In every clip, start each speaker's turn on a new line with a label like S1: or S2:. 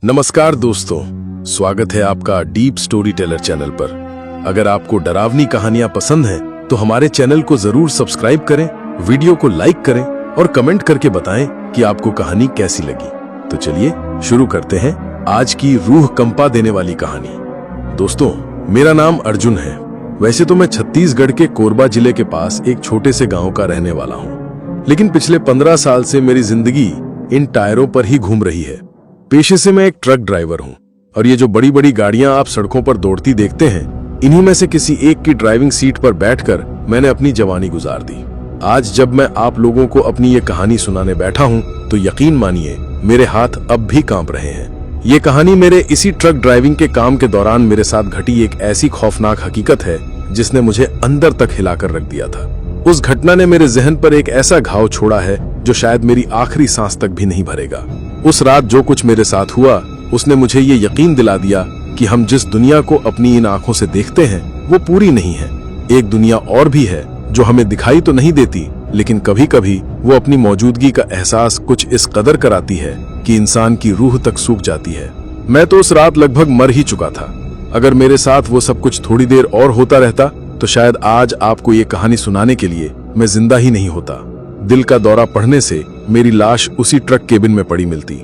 S1: नमस्कार दोस्तों, स्वागत है आपका डीप स्टोरी टेलर चैनल पर। अगर आपको डरावनी कहानियां पसंद हैं, तो हमारे चैनल को जरूर सब्सक्राइब करें, वीडियो को लाइक करें और कमेंट करके बताएं कि आपको कहानी कैसी लगी। तो चलिए शुरू करते हैं आज की रूह कंपा देने वाली कहानी। दोस्तों, मेरा नाम अर्जुन है। वैसे तो मैं छत्तीसगढ़ के कोरबा जिले के पास एक छोटे से गांव का रहने वाला हूं, लेकिन पिछले 15 साल से मेरी जिंदगी इन टायरों पर ही घूम रही है। पेशे से मैं एक ट्रक ड्राइवर हूं और ये जो बड़ी बड़ी गाड़ियां आप सड़कों पर दौड़ती देखते हैं, इन्हीं में से किसी एक की ड्राइविंग सीट पर बैठकर मैंने अपनी जवानी गुजार दी। आज जब मैं आप लोगों को अपनी ये कहानी सुनाने बैठा हूं, तो यकीन मानिए मेरे हाथ अब भी कांप रहे हैं। ये कहानी मेरे इसी ट्रक ड्राइविंग के काम के दौरान मेरे साथ घटी एक ऐसी खौफनाक हकीकत है जिसने मुझे अंदर तक हिलाकर रख दिया था। उस घटना ने मेरे जहन पर एक ऐसा घाव छोड़ा है जो शायद मेरी आखिरी सांस तक भी नहीं भरेगा। उस रात जो कुछ मेरे साथ हुआ, उसने मुझे ये यकीन दिला दिया कि हम जिस दुनिया को अपनी इन आंखों से देखते हैं, वो पूरी नहीं है। एक दुनिया और भी है जो हमें दिखाई तो नहीं देती, लेकिन कभी कभी वो अपनी मौजूदगी का एहसास कुछ इस कदर कराती है कि इंसान की रूह तक सूख जाती है। मैं तो उस रात लगभग मर ही चुका था। अगर मेरे साथ वो सब कुछ थोड़ी देर और होता रहता, तो शायद आज आपको ये कहानी सुनाने के लिए मैं जिंदा ही नहीं होता। दिल का दौरा पड़ने से मेरी लाश उसी ट्रक केबिन में पड़ी मिलती।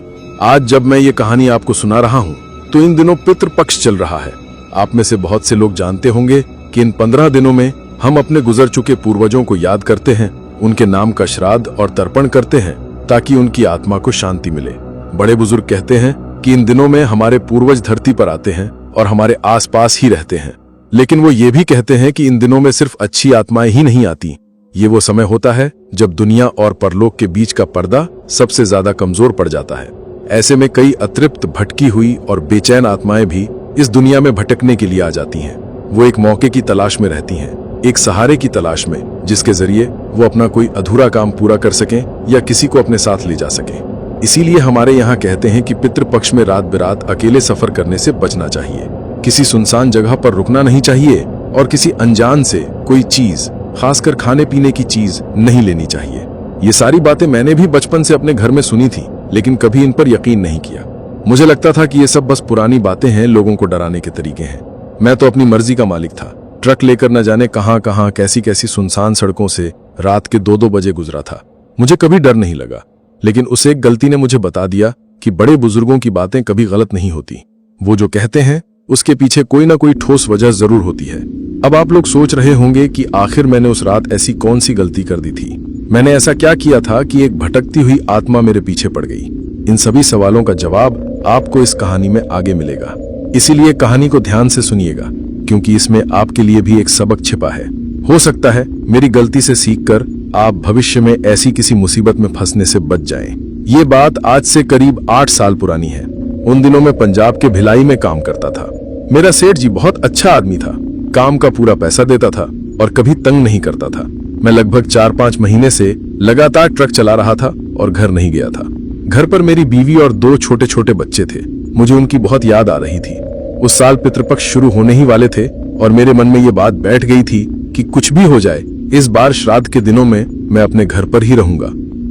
S1: आज जब मैं ये कहानी आपको सुना रहा हूँ, तो इन दिनों पितृपक्ष चल रहा है। आप में से बहुत से लोग जानते होंगे कि इन 15 दिनों में हम अपने गुजर चुके पूर्वजों को याद करते हैं, उनके नाम का श्राद्ध और तर्पण करते हैं ताकि उनकी आत्मा को शांति मिले। बड़े बुजुर्ग कहते हैं कि इन दिनों में हमारे पूर्वज धरती पर आते हैं और हमारे आसपास ही रहते हैं, लेकिन वो ये भी कहते हैं कि इन दिनों में सिर्फ अच्छी आत्माएं ही नहीं आती। ये वो समय होता है जब दुनिया और परलोक के बीच का पर्दा सबसे ज्यादा कमजोर पड़ जाता है। ऐसे में कई अतृप्त, भटकी हुई और बेचैन आत्माएं भी इस दुनिया में भटकने के लिए आ जाती हैं। वो एक मौके की तलाश में रहती हैं, एक सहारे की तलाश में, जिसके जरिए वो अपना कोई अधूरा काम पूरा कर सकें या किसी को अपने साथ ले जा सकें। इसीलिए हमारे यहाँ कहते हैं कि पितृपक्ष में रात बिरात अकेले सफर करने से बचना चाहिए। किसी सुनसान जगह पर रुकना नहीं चाहिए और किसी अनजान से कोई चीज, खासकर खाने पीने की चीज, नहीं लेनी चाहिए। ये सारी बातें मैंने भी बचपन से अपने घर में सुनी थी, लेकिन कभी इन पर यकीन नहीं किया। मुझे लगता था कि ये सब बस पुरानी बातें हैं, लोगों को डराने के तरीके हैं। मैं तो अपनी मर्जी का मालिक था। ट्रक लेकर न जाने कहां कहां, कैसी कैसी सुनसान सड़कों से रात के 2-2 बजे गुजरा था। मुझे कभी डर नहीं लगा, लेकिन उस एक गलती ने मुझे बता दिया कि बड़े बुजुर्गों की बातें कभी गलत नहीं होती। वो जो कहते हैं उसके पीछे कोई ना कोई ठोस वजह जरूर होती है। अब आप लोग सोच रहे होंगे कि आखिर मैंने उस रात ऐसी कौन सी गलती कर दी थी, मैंने ऐसा क्या किया था कि एक भटकती हुई आत्मा मेरे पीछे पड़ गई। इन सभी सवालों का जवाब आपको इस कहानी में आगे मिलेगा, इसीलिए कहानी को ध्यान से सुनिएगा, क्योंकि इसमें आपके लिए भी एक सबक छिपा है। हो सकता है मेरी गलती से सीखकर आप भविष्य में ऐसी किसी मुसीबत में फंसने से बच जाएं। ये बात आज से करीब 8 साल पुरानी है। उन दिनों में पंजाब के भिलाई में काम करता था। मेरा सेठ जी बहुत अच्छा आदमी था, काम का पूरा पैसा देता था और कभी तंग नहीं करता था। मैं लगभग 4-5 महीने से लगातार ट्रक चला रहा था और घर नहीं गया था। घर पर मेरी बीवी और 2 छोटे छोटे बच्चे थे। मुझे उनकी बहुत याद आ रही थी। उस साल पितृपक्ष शुरू होने ही वाले थे और मेरे मन में ये बात बैठ गई थी कि कुछ भी हो जाए, इस बार श्राद्ध के दिनों में मैं अपने घर पर ही रहूंगा।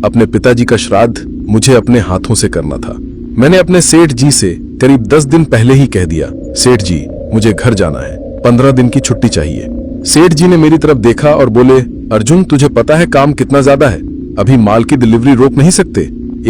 S1: अपने पिताजी का श्राद्ध मुझे अपने हाथों से करना था। मैंने अपने सेठ जी से करीब 10 दिन पहले ही कह दिया, सेठ जी मुझे घर जाना है, 15 दिन की छुट्टी चाहिए। सेठ जी ने मेरी तरफ देखा और बोले, अर्जुन तुझे पता है काम कितना ज्यादा है, अभी माल की डिलीवरी रोक नहीं सकते।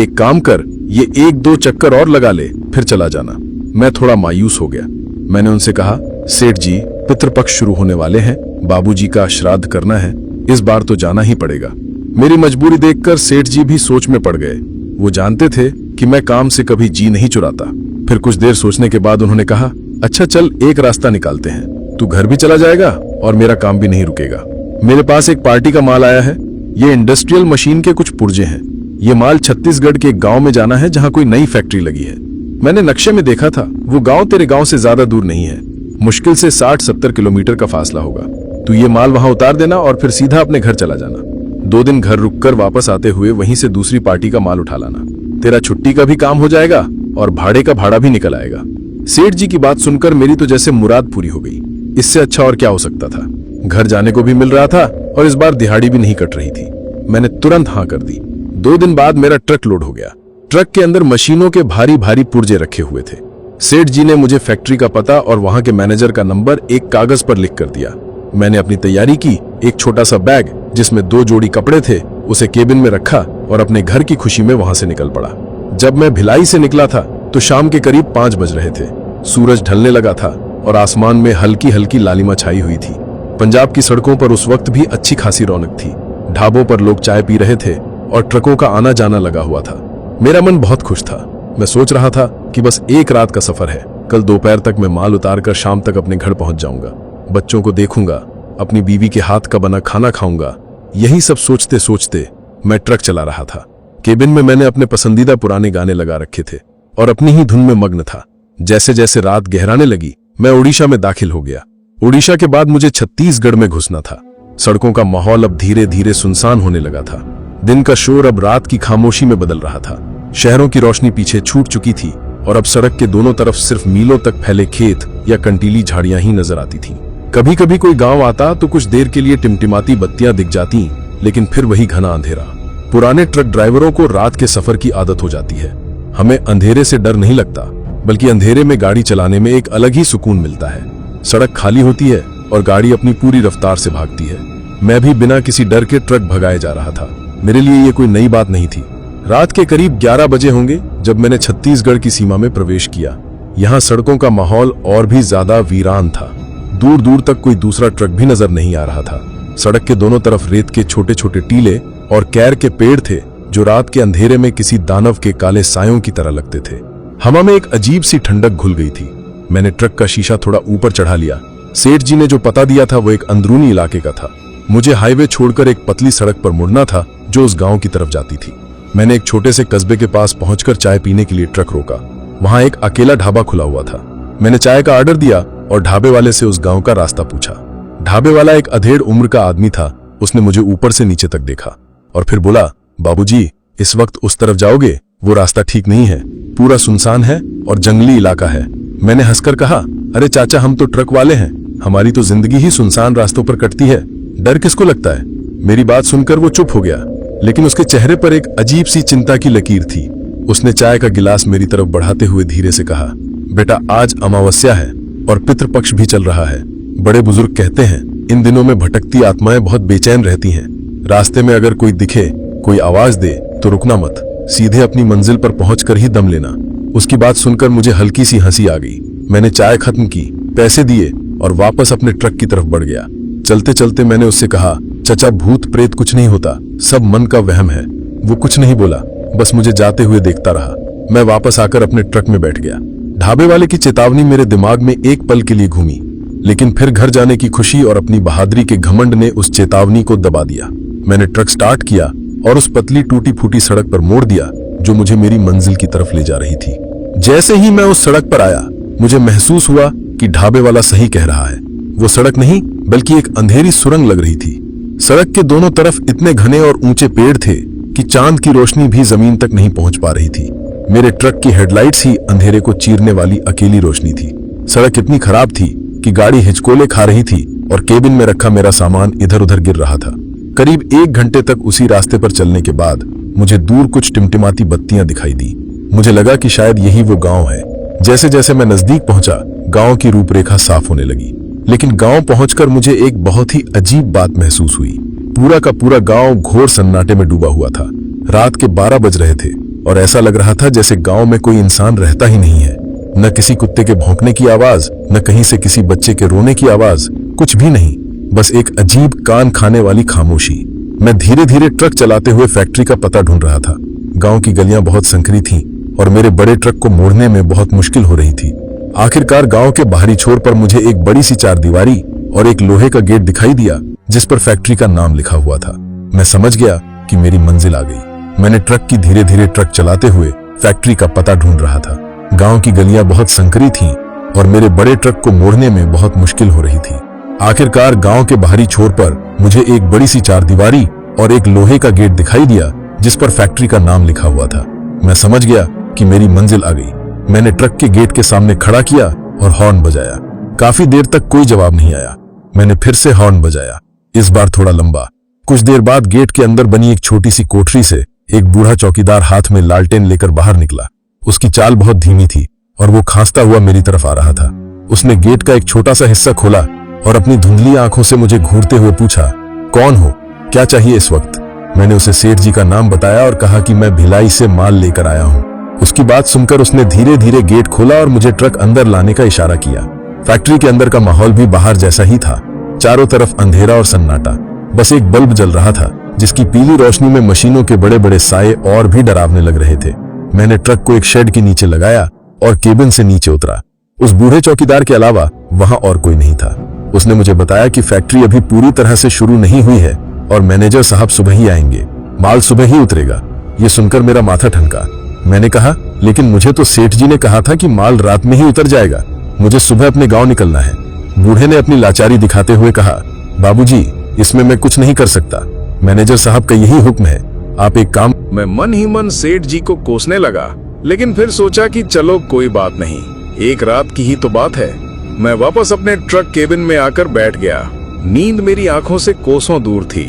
S1: एक काम कर, ये 1-2 चक्कर और लगा ले, फिर चला जाना। मैं थोड़ा मायूस हो गया। मैंने उनसे कहा, सेठ जी पितृपक्ष शुरू होने वाले हैं, बाबूजी का श्राद्ध करना है, इस बार तो जाना ही पड़ेगा। मेरी मजबूरी देखकर सेठ जी भी सोच में पड़ गए। वो जानते थे कि मैं काम से कभी जी नहीं चुराता। फिर कुछ देर सोचने के बाद उन्होंने कहा, अच्छा चल एक रास्ता निकालते हैं, तू घर भी चला जाएगा और मेरा काम भी नहीं रुकेगा। मेरे पास एक पार्टी का माल आया है। ये इंडस्ट्रियल मशीन के कुछ पुर्जे हैं। ये माल छत्तीसगढ़ के एक गांव में जाना है जहां कोई नई फैक्ट्री लगी है। मैंने नक्शे में देखा था, वो गांव तेरे गांव से ज्यादा दूर नहीं है, मुश्किल से 60-70 किलोमीटर का फासला होगा। तू ये माल वहां उतार देना और फिर सीधा अपने घर चला जाना। 2 दिन घर रुककर वापस आते हुए वहीं से दूसरी पार्टी का माल उठा लाना। तेरा छुट्टी का भी काम हो जाएगा और भाड़े का भाड़ा भी निकल आएगा। सेठ जी की बात सुनकर मेरी तो जैसे मुराद पूरी हो गई। इससे अच्छा और क्या हो सकता था। घर जाने को भी मिल रहा था और इस बार दिहाड़ी भी नहीं कट रही थी। मैंने तुरंत हाँ कर दी। 2 दिन बाद मेरा ट्रक लोड हो गया। ट्रक के अंदर मशीनों के भारी भारी पुर्जे रखे हुए थे। सेठ जी ने मुझे फैक्ट्री का पता और वहां के मैनेजर का नंबर एक कागज पर लिख कर दिया। मैंने अपनी तैयारी की, एक छोटा सा बैग जिसमें 2 जोड़ी कपड़े थे उसे केबिन में रखा और अपने घर की खुशी में वहां से निकल पड़ा। जब मैं भिलाई से निकला था तो शाम के करीब 5 बज रहे थे। सूरज ढलने लगा था और आसमान में हल्की हल्की लालिमा छाई हुई थी। पंजाब की सड़कों पर उस वक्त भी अच्छी खासी रौनक थी। ढाबों पर लोग चाय पी रहे थे और ट्रकों का आना जाना लगा हुआ था। मेरा मन बहुत खुश था। मैं सोच रहा था कि बस एक रात का सफर है, कल दोपहर तक मैं माल उतारकर शाम तक अपने घर पहुंच जाऊंगा, बच्चों को देखूंगा, अपनी बीवी के हाथ का बना खाना खाऊंगा। यही सब सोचते सोचते मैं ट्रक चला रहा था। केबिन में मैंने अपने पसंदीदा पुराने गाने लगा रखे थे और अपनी ही धुन में मग्न था। जैसे जैसे रात गहराने लगी मैं उड़ीसा में दाखिल हो गया। उड़ीसा के बाद मुझे छत्तीसगढ़ में घुसना था। सड़कों का माहौल अब धीरे धीरे सुनसान होने लगा था। दिन का शोर अब रात की खामोशी में बदल रहा था। शहरों की रोशनी पीछे छूट चुकी थी और अब सड़क के दोनों तरफ सिर्फ मीलों तक फैले खेत या कंटीली झाड़ियां ही नजर आती थीं। कभी कभी कोई गांव आता तो कुछ देर के लिए टिमटिमाती बत्तियां दिख जाती, लेकिन फिर वही घना अंधेरा। पुराने ट्रक ड्राइवरों को रात के सफर की आदत हो जाती है। हमें अंधेरे से डर नहीं लगता, बल्कि अंधेरे में गाड़ी चलाने में एक अलग ही सुकून मिलता है। सड़क खाली होती है और गाड़ी अपनी पूरी रफ्तार से भागती है। मैं भी बिना किसी डर के ट्रक भगाए जा रहा था। मेरे लिए ये कोई नई बात नहीं थी। रात के करीब 11 बजे होंगे जब मैंने छत्तीसगढ़ की सीमा में प्रवेश किया। यहाँ सड़कों का माहौल और भी ज्यादा वीरान था। दूर दूर तक कोई दूसरा ट्रक भी नजर नहीं आ रहा था। सड़क के दोनों तरफ रेत के छोटे छोटे टीले और कैर के पेड़ थे जो रात के अंधेरे में किसी दानव के काले सायों की तरह लगते थे। हवा में एक अजीब सी ठंडक घुल गई थी। मैंने ट्रक का शीशा थोड़ा ऊपर चढ़ा लिया। सेठ जी ने जो पता दिया था वो एक अंदरूनी इलाके का था। मुझे हाईवे छोड़कर एक पतली सड़क पर मुड़ना था जो उस गांव की तरफ जाती थी। मैंने एक छोटे से कस्बे के पास पहुंचकर चाय पीने के लिए ट्रक रोका। वहां एक अकेला ढाबा खुला हुआ था। मैंने चाय का ऑर्डर दिया और ढाबे वाले से उस गांव का रास्ता पूछा। ढाबे वाला एक अधेड़ उम्र का आदमी था। उसने मुझे ऊपर से नीचे तक देखा और फिर बोला, बाबूजी, इस वक्त उस तरफ जाओगे? वो रास्ता ठीक नहीं है, पूरा सुनसान है और जंगली इलाका है। मैंने हंसकर कहा, अरे चाचा, हम तो ट्रक वाले हैं, हमारी तो जिंदगी ही सुनसान रास्तों पर कटती है, डर किसको लगता है? मेरी बात सुनकर वो चुप हो गया, लेकिन उसके चेहरे पर एक अजीब सी चिंता की लकीर थी। उसने चाय का गिलास मेरी तरफ बढ़ाते हुए धीरे से कहा, बेटा, आज अमावस्या है और पितृपक्ष भी चल रहा है। बड़े बुजुर्ग कहते हैं इन दिनों में भटकती आत्माएं बहुत बेचैन रहती हैं। रास्ते में अगर कोई दिखे, कोई आवाज दे तो रुकना मत, सीधे अपनी मंजिल पर पहुंचकर ही दम लेना। उसकी बात सुनकर मुझे हल्की सी हंसी आ गई। मैंने चाय खत्म की, पैसे दिए और वापस अपने ट्रक की तरफ बढ़ गया। चलते चलते मैंने उससे कहा, चचा, भूत प्रेत कुछ नहीं होता, सब मन का वहम है। वो कुछ नहीं बोला, बस मुझे जाते हुए देखता रहा। मैं वापस आकर अपने ट्रक में बैठ गया। ढाबे वाले की चेतावनी मेरे दिमाग में एक पल के लिए घूमी, लेकिन फिर घर जाने की खुशी और अपनी बहादुरी के घमंड ने उस चेतावनी को दबा दिया। मैंने ट्रक स्टार्ट किया और उस पतली टूटी फूटी सड़क पर मोड़ दिया जो मुझे मेरी मंजिल की तरफ ले जा रही थी। जैसे ही मैं उस सड़क पर आया, मुझे महसूस हुआ कि ढाबे वाला सही कह रहा है। वो सड़क नहीं बल्कि एक अंधेरी सुरंग लग रही थी। सड़क के दोनों तरफ इतने घने और ऊंचे पेड़ थे कि चांद की रोशनी भी जमीन तक नहीं पहुंच पा रही थी। मेरे ट्रक की हेडलाइट्स ही अंधेरे को चीरने वाली अकेली रोशनी थी। सड़क इतनी खराब थी कि गाड़ी हिचकोले खा रही थी और केबिन में रखा मेरा सामान इधर उधर गिर रहा था। करीब 1 घंटे तक उसी रास्ते पर चलने के बाद मुझे दूर कुछ टिमटिमाती बत्तियां दिखाई दी। मुझे लगा कि शायद यही वो गांव है। जैसे जैसे मैं नजदीक पहुंचा, गांव की रूपरेखा साफ होने लगी। लेकिन गांव पहुंचकर मुझे एक बहुत ही अजीब बात महसूस हुई। पूरा का पूरा गांव घोर सन्नाटे में डूबा हुआ था। रात के 12 बज रहे थे और ऐसा लग रहा था जैसे गांव में कोई इंसान रहता ही नहीं है। न किसी कुत्ते के भौंकने की आवाज, न कहीं से किसी बच्चे के रोने की आवाज, कुछ भी नहीं, बस एक अजीब कान खाने वाली खामोशी। मैं धीरे धीरे ट्रक चलाते हुए फैक्ट्री का पता ढूंढ रहा था। गांव की गलियां बहुत संकरी थीं और मेरे बड़े ट्रक को मोड़ने में बहुत मुश्किल हो रही थी। आखिरकार गांव के बाहरी छोर पर मुझे एक बड़ी सी चारदीवारी और एक लोहे का गेट दिखाई दिया जिस पर फैक्ट्री का नाम लिखा हुआ था। मैं समझ गया कि मेरी मंजिल आ गई। मैंने ट्रक की धीरे धीरे ट्रक चलाते हुए फैक्ट्री का पता ढूंढ रहा था। गांव की गलियां बहुत संकरी थीं और मेरे बड़े ट्रक को मोड़ने में बहुत मुश्किल हो रही थी। आखिरकार गांव के बाहरी छोर पर मुझे एक बड़ी सी चारदीवारी और एक लोहे का गेट दिखाई दिया जिस पर फैक्ट्री का नाम लिखा हुआ था। मैं समझ गया कि मेरी मंजिल आ गई। मैंने ट्रक के गेट के सामने खड़ा किया और हॉर्न बजाया। काफी देर तक कोई जवाब नहीं आया। मैंने फिर से हॉर्न बजाया, इस बार थोड़ा लंबा। कुछ देर बाद गेट के अंदर बनी एक छोटी सी कोठरी से एक बूढ़ा चौकीदार हाथ में लालटेन लेकर बाहर निकला। उसकी चाल बहुत धीमी थी और वो खांसता हुआ मेरी तरफ आ रहा था। उसने गेट का एक छोटा सा हिस्सा खोला और अपनी धुंधली आंखों से मुझे घूरते हुए पूछा, कौन हो, क्या चाहिए इस वक्त? मैंने उसे सेठ जी का नाम बताया और कहा कि मैं भिलाई से माल लेकर आया हूँ। उसकी बात सुनकर उसने धीरे धीरे गेट खोला और मुझे ट्रक अंदर लाने का इशारा किया। फैक्ट्री के अंदर का माहौल भी बाहर जैसा ही था। चारों तरफ अंधेरा और सन्नाटा। बस एक बल्ब जल रहा था जिसकी पीली रोशनी में मशीनों के बड़े बड़े साये और भी डरावने लग रहे थे। मैंने ट्रक को एक शेड के नीचे लगाया और केबिन से नीचे उतरा। उस बूढ़े चौकीदार के अलावा वहां और कोई नहीं था। उसने मुझे बताया कि फैक्ट्री अभी पूरी तरह से शुरू नहीं हुई है और मैनेजर साहब सुबह ही आएंगे, माल सुबह ही उतरेगा। ये सुनकर मेरा माथा ठनका। मैंने कहा, लेकिन मुझे तो सेठ जी ने कहा था कि माल रात में ही उतर जाएगा, मुझे सुबह अपने गांव निकलना है। बूढ़े ने अपनी लाचारी दिखाते हुए कहा, बाबूजी, इसमें मैं कुछ नहीं कर सकता, मैनेजर साहब का यही हुक्म है, आप एक काम। मैं मन ही मन सेठ जी को कोसने लगा, लेकिन फिर सोचा कि चलो कोई बात नहीं, एक रात की ही तो बात है। मैं वापस अपने ट्रक केबिन में आकर बैठ गया। नींद मेरी आंखों से कोसों दूर थी।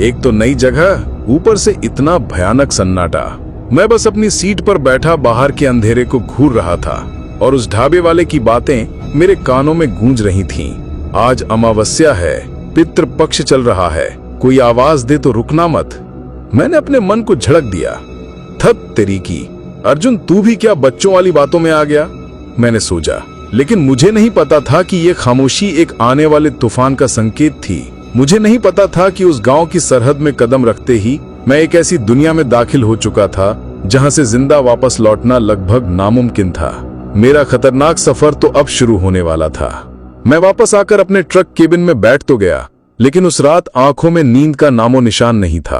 S1: एक तो नई जगह, ऊपर से इतना भयानक सन्नाटा। मैं बस अपनी सीट पर बैठा बाहर के अंधेरे को घूर रहा था और उस ढाबे वाले की बातें मेरे कानों में गूंज रही थीं। आज अमावस्या है, पितृ पक्ष चल रहा है, कोई आवाज दे तो रुकना मत। मैंने अपने मन को झड़क दिया। थक तेरी की, अर्जुन तू भी क्या बच्चों वाली बातों में आ गया, मैंने सोचा। लेकिन मुझे नहीं पता था कि यह खामोशी एक आने वाले तूफान का संकेत थी। मुझे नहीं पता था कि उस गांव की सरहद में कदम रखते ही मैं एक ऐसी दुनिया में दाखिल हो चुका था जहां से जिंदा वापस लौटना लगभग नामुमकिन था। मेरा खतरनाक सफर तो अब शुरू होने वाला था। मैं वापस आकर अपने ट्रक केबिन में बैठ तो गया, लेकिन उस रात आंखों में नींद का नामो निशान नहीं था।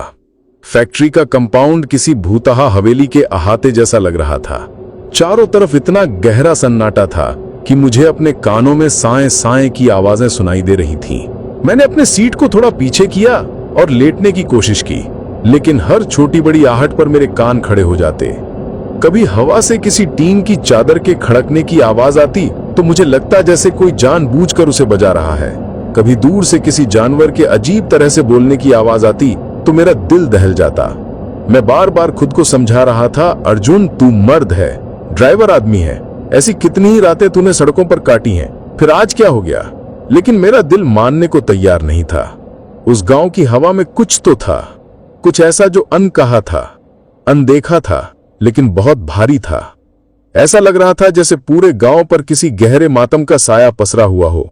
S1: फैक्ट्री का कंपाउंड किसी भूतहा हवेली के अहाते जैसा लग रहा था। चारों तरफ इतना गहरा सन्नाटा था कि मुझे अपने कानों में साए साए की आवाजें सुनाई दे रही थीं। मैंने अपने सीट को थोड़ा पीछे किया और लेटने की कोशिश की, लेकिन हर छोटी बड़ी आहट पर मेरे कान खड़े हो जाते। कभी हवा से किसी टीन की चादर के खड़कने की आवाज आती तो मुझे लगता जैसे कोई जानबूझकर उसे बजा रहा है। कभी दूर से किसी जानवर के अजीब तरह से बोलने की आवाज आती तो मेरा दिल दहल जाता। मैं बार बार खुद को समझा रहा था, अर्जुन तू मर्द है, ड्राइवर आदमी है, ऐसी कितनी ही रातें तूने सड़कों पर काटी हैं, फिर आज क्या हो गया? लेकिन मेरा दिल मानने को तैयार नहीं था। उस गांव की हवा में कुछ तो था, कुछ ऐसा जो अनकहा था, अनदेखा था, लेकिन बहुत भारी था। ऐसा लग रहा था जैसे पूरे गांव पर किसी गहरे मातम का साया पसरा हुआ हो।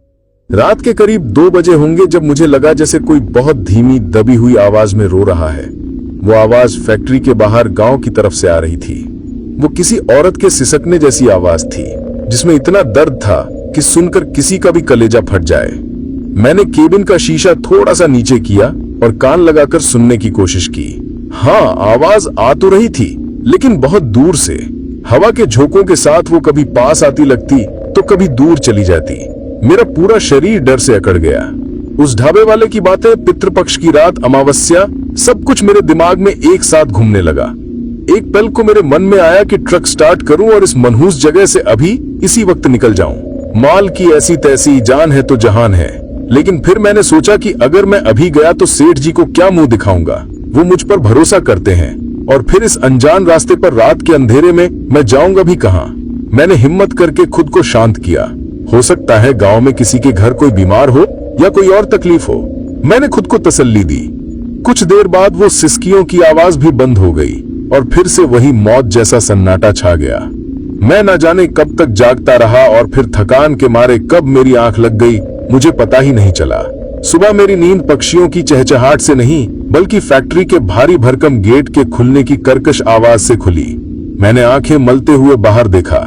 S1: रात के करीब 2 बजे होंगे जब मुझे लगा जैसे कोई बहुत धीमी दबी हुई आवाज में रो रहा है। वो आवाज फैक्ट्री के बाहर गांव की तरफ से आ रही थी। वो किसी औरत के सिसकने जैसी आवाज थी, जिसमें इतना दर्द था कि सुनकर किसी का भी कलेजा फट जाए। मैंने केबिन का शीशा थोड़ा सा नीचे किया और कान लगाकर सुनने की कोशिश की। हाँ, आवाज आ तो रही थी, लेकिन बहुत दूर से। हवा के झोंकों के साथ वो कभी पास आती लगती तो कभी दूर चली जाती। मेरा पूरा शरीर डर से अकड़ गया। उस ढाबे वाले की बातें, पितृपक्ष की रात, अमावस्या, सब कुछ मेरे दिमाग में एक साथ घूमने लगा। एक पल को मेरे मन में आया कि ट्रक स्टार्ट करूं और इस मनहूस जगह से अभी इसी वक्त निकल जाऊं। माल की ऐसी तैसी, जान है तो जहान है। लेकिन फिर मैंने सोचा कि अगर मैं अभी गया तो सेठ जी को क्या मुंह दिखाऊंगा, वो मुझ पर भरोसा करते हैं। और फिर इस अनजान रास्ते पर रात के अंधेरे में मैं जाऊंगा भी कहां? मैंने हिम्मत करके खुद को शांत किया। हो सकता है गांव में किसी के घर कोई बीमार हो या कोई और तकलीफ हो। मैंने खुद को तसल्ली दी। कुछ देर बाद वो सिसकियों की आवाज भी बंद हो गई और फिर से वही मौत जैसा सन्नाटा छा गया। मैं न जाने कब तक जागता रहा और फिर थकान के मारे कब मेरी आंख लग गई, मुझे पता ही नहीं चला। सुबह मेरी नींद पक्षियों की चहचहाट से नहीं, बल्कि फैक्ट्री के भारी भरकम गेट के खुलने की कर्कश आवाज से खुली। मैंने आंखें मलते हुए बाहर देखा।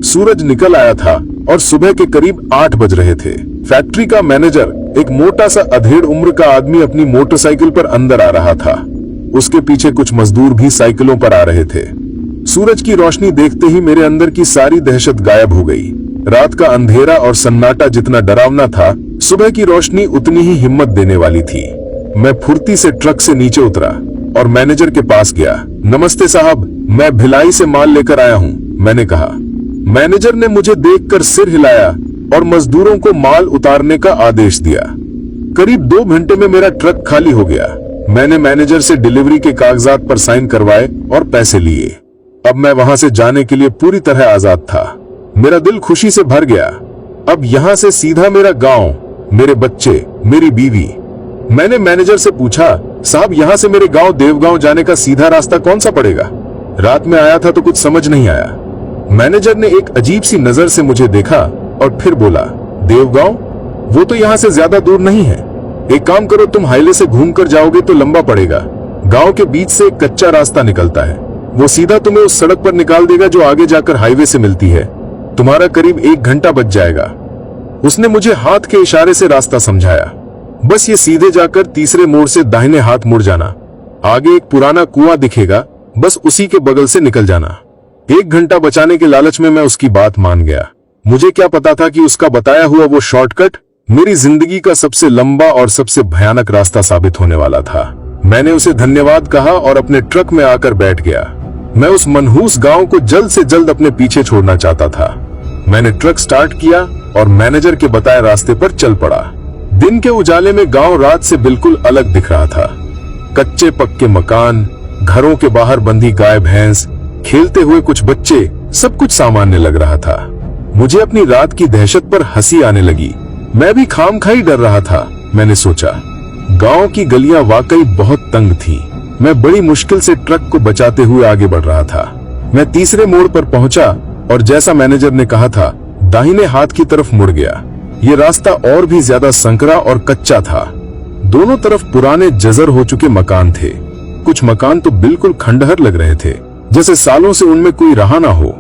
S1: सूरज निकल आया था और सुबह के करीब 8 बज रहे थे। फैक्ट्री का मैनेजर, एक मोटा सा अधेड़ उम्र का आदमी, अपनी मोटरसाइकिल पर अंदर आ रहा था। उसके पीछे कुछ मजदूर भी साइकिलों पर आ रहे थे। सूरज की रोशनी देखते ही मेरे अंदर की सारी दहशत गायब हो गई। रात का अंधेरा और सन्नाटा जितना डरावना था, सुबह की रोशनी उतनी ही हिम्मत देने वाली थी। मैं फुर्ती से ट्रक से नीचे उतरा और मैनेजर के पास गया। नमस्ते साहब, मैं भिलाई से माल लेकर आया हूँ, मैंने कहा। मैनेजर ने मुझे देखकर सिर हिलाया और मजदूरों को माल उतारने का आदेश दिया। करीब 2 घंटे में मेरा ट्रक खाली हो गया।
S2: मैंने मैनेजर से डिलीवरी के कागजात पर साइन करवाए और पैसे लिए। अब मैं वहां से जाने के लिए पूरी तरह आजाद था। मेरा दिल खुशी से भर गया। अब यहां से सीधा मेरा गांव, मेरे बच्चे, मेरी बीवी। मैंने मैनेजर से पूछा, साहब यहां से मेरे गांव देवगांव जाने का सीधा रास्ता कौन सा पड़ेगा? रात में आया था तो कुछ समझ नहीं आया। मैनेजर ने एक अजीब सी नजर से मुझे देखा और फिर बोला, देवगांव? वो तो यहां से ज्यादा दूर नहीं है। एक काम करो, तुम हाईवे से घूमकर जाओगे तो लंबा पड़ेगा। गांव के बीच से एक कच्चा रास्ता निकलता है, वो सीधा तुम्हें उस सड़क पर निकाल देगा जो आगे जाकर हाईवे से मिलती है। तुम्हारा करीब 1 घंटा बच जाएगा। उसने मुझे हाथ के इशारे से रास्ता समझाया। बस ये सीधे जाकर तीसरे मोड़ से दाहिने हाथ मुड़ जाना, आगे एक पुराना कुआं दिखेगा, बस उसी के बगल से निकल जाना। 1 घंटा बचाने के लालच में मैं उसकी बात मान गया। मुझे क्या पता था कि उसका बताया हुआ वो शॉर्टकट मेरी जिंदगी का सबसे लंबा और सबसे भयानक रास्ता साबित होने वाला था। मैंने उसे धन्यवाद कहा और अपने ट्रक में आकर बैठ गया। मैं उस मनहूस गांव को जल्द से जल्द अपने पीछे छोड़ना चाहता था। मैंने ट्रक स्टार्ट किया और मैनेजर के बताए रास्ते पर चल पड़ा। दिन के उजाले में गांव रात से बिल्कुल अलग दिख रहा था। कच्चे पक्के मकान, घरों के बाहर बंधी गाय भैंस, खेलते हुए कुछ बच्चे, सब कुछ सामान्य लग रहा था। मुझे अपनी रात की दहशत पर हंसी आने लगी। मैं भी खामखाई डर रहा था। मैंने सोचा, गांव की गलियां वाकई बहुत तंग थी। मैं बड़ी मुश्किल से ट्रक को बचाते हुए आगे बढ़ रहा था। मैं तीसरे मोड़ पर पहुंचा और जैसा मैनेजर ने कहा था, दाहिने हाथ की तरफ मुड़ गया। ये रास्ता और भी ज्यादा संकरा और कच्चा था। दोनों तरफ पुराने जर्जर हो चुके मकान थे। कुछ मकान तो बिल्कुल खंडहर लग रहे थे, जैसे सालों से उनमें कोई रहा ना हो।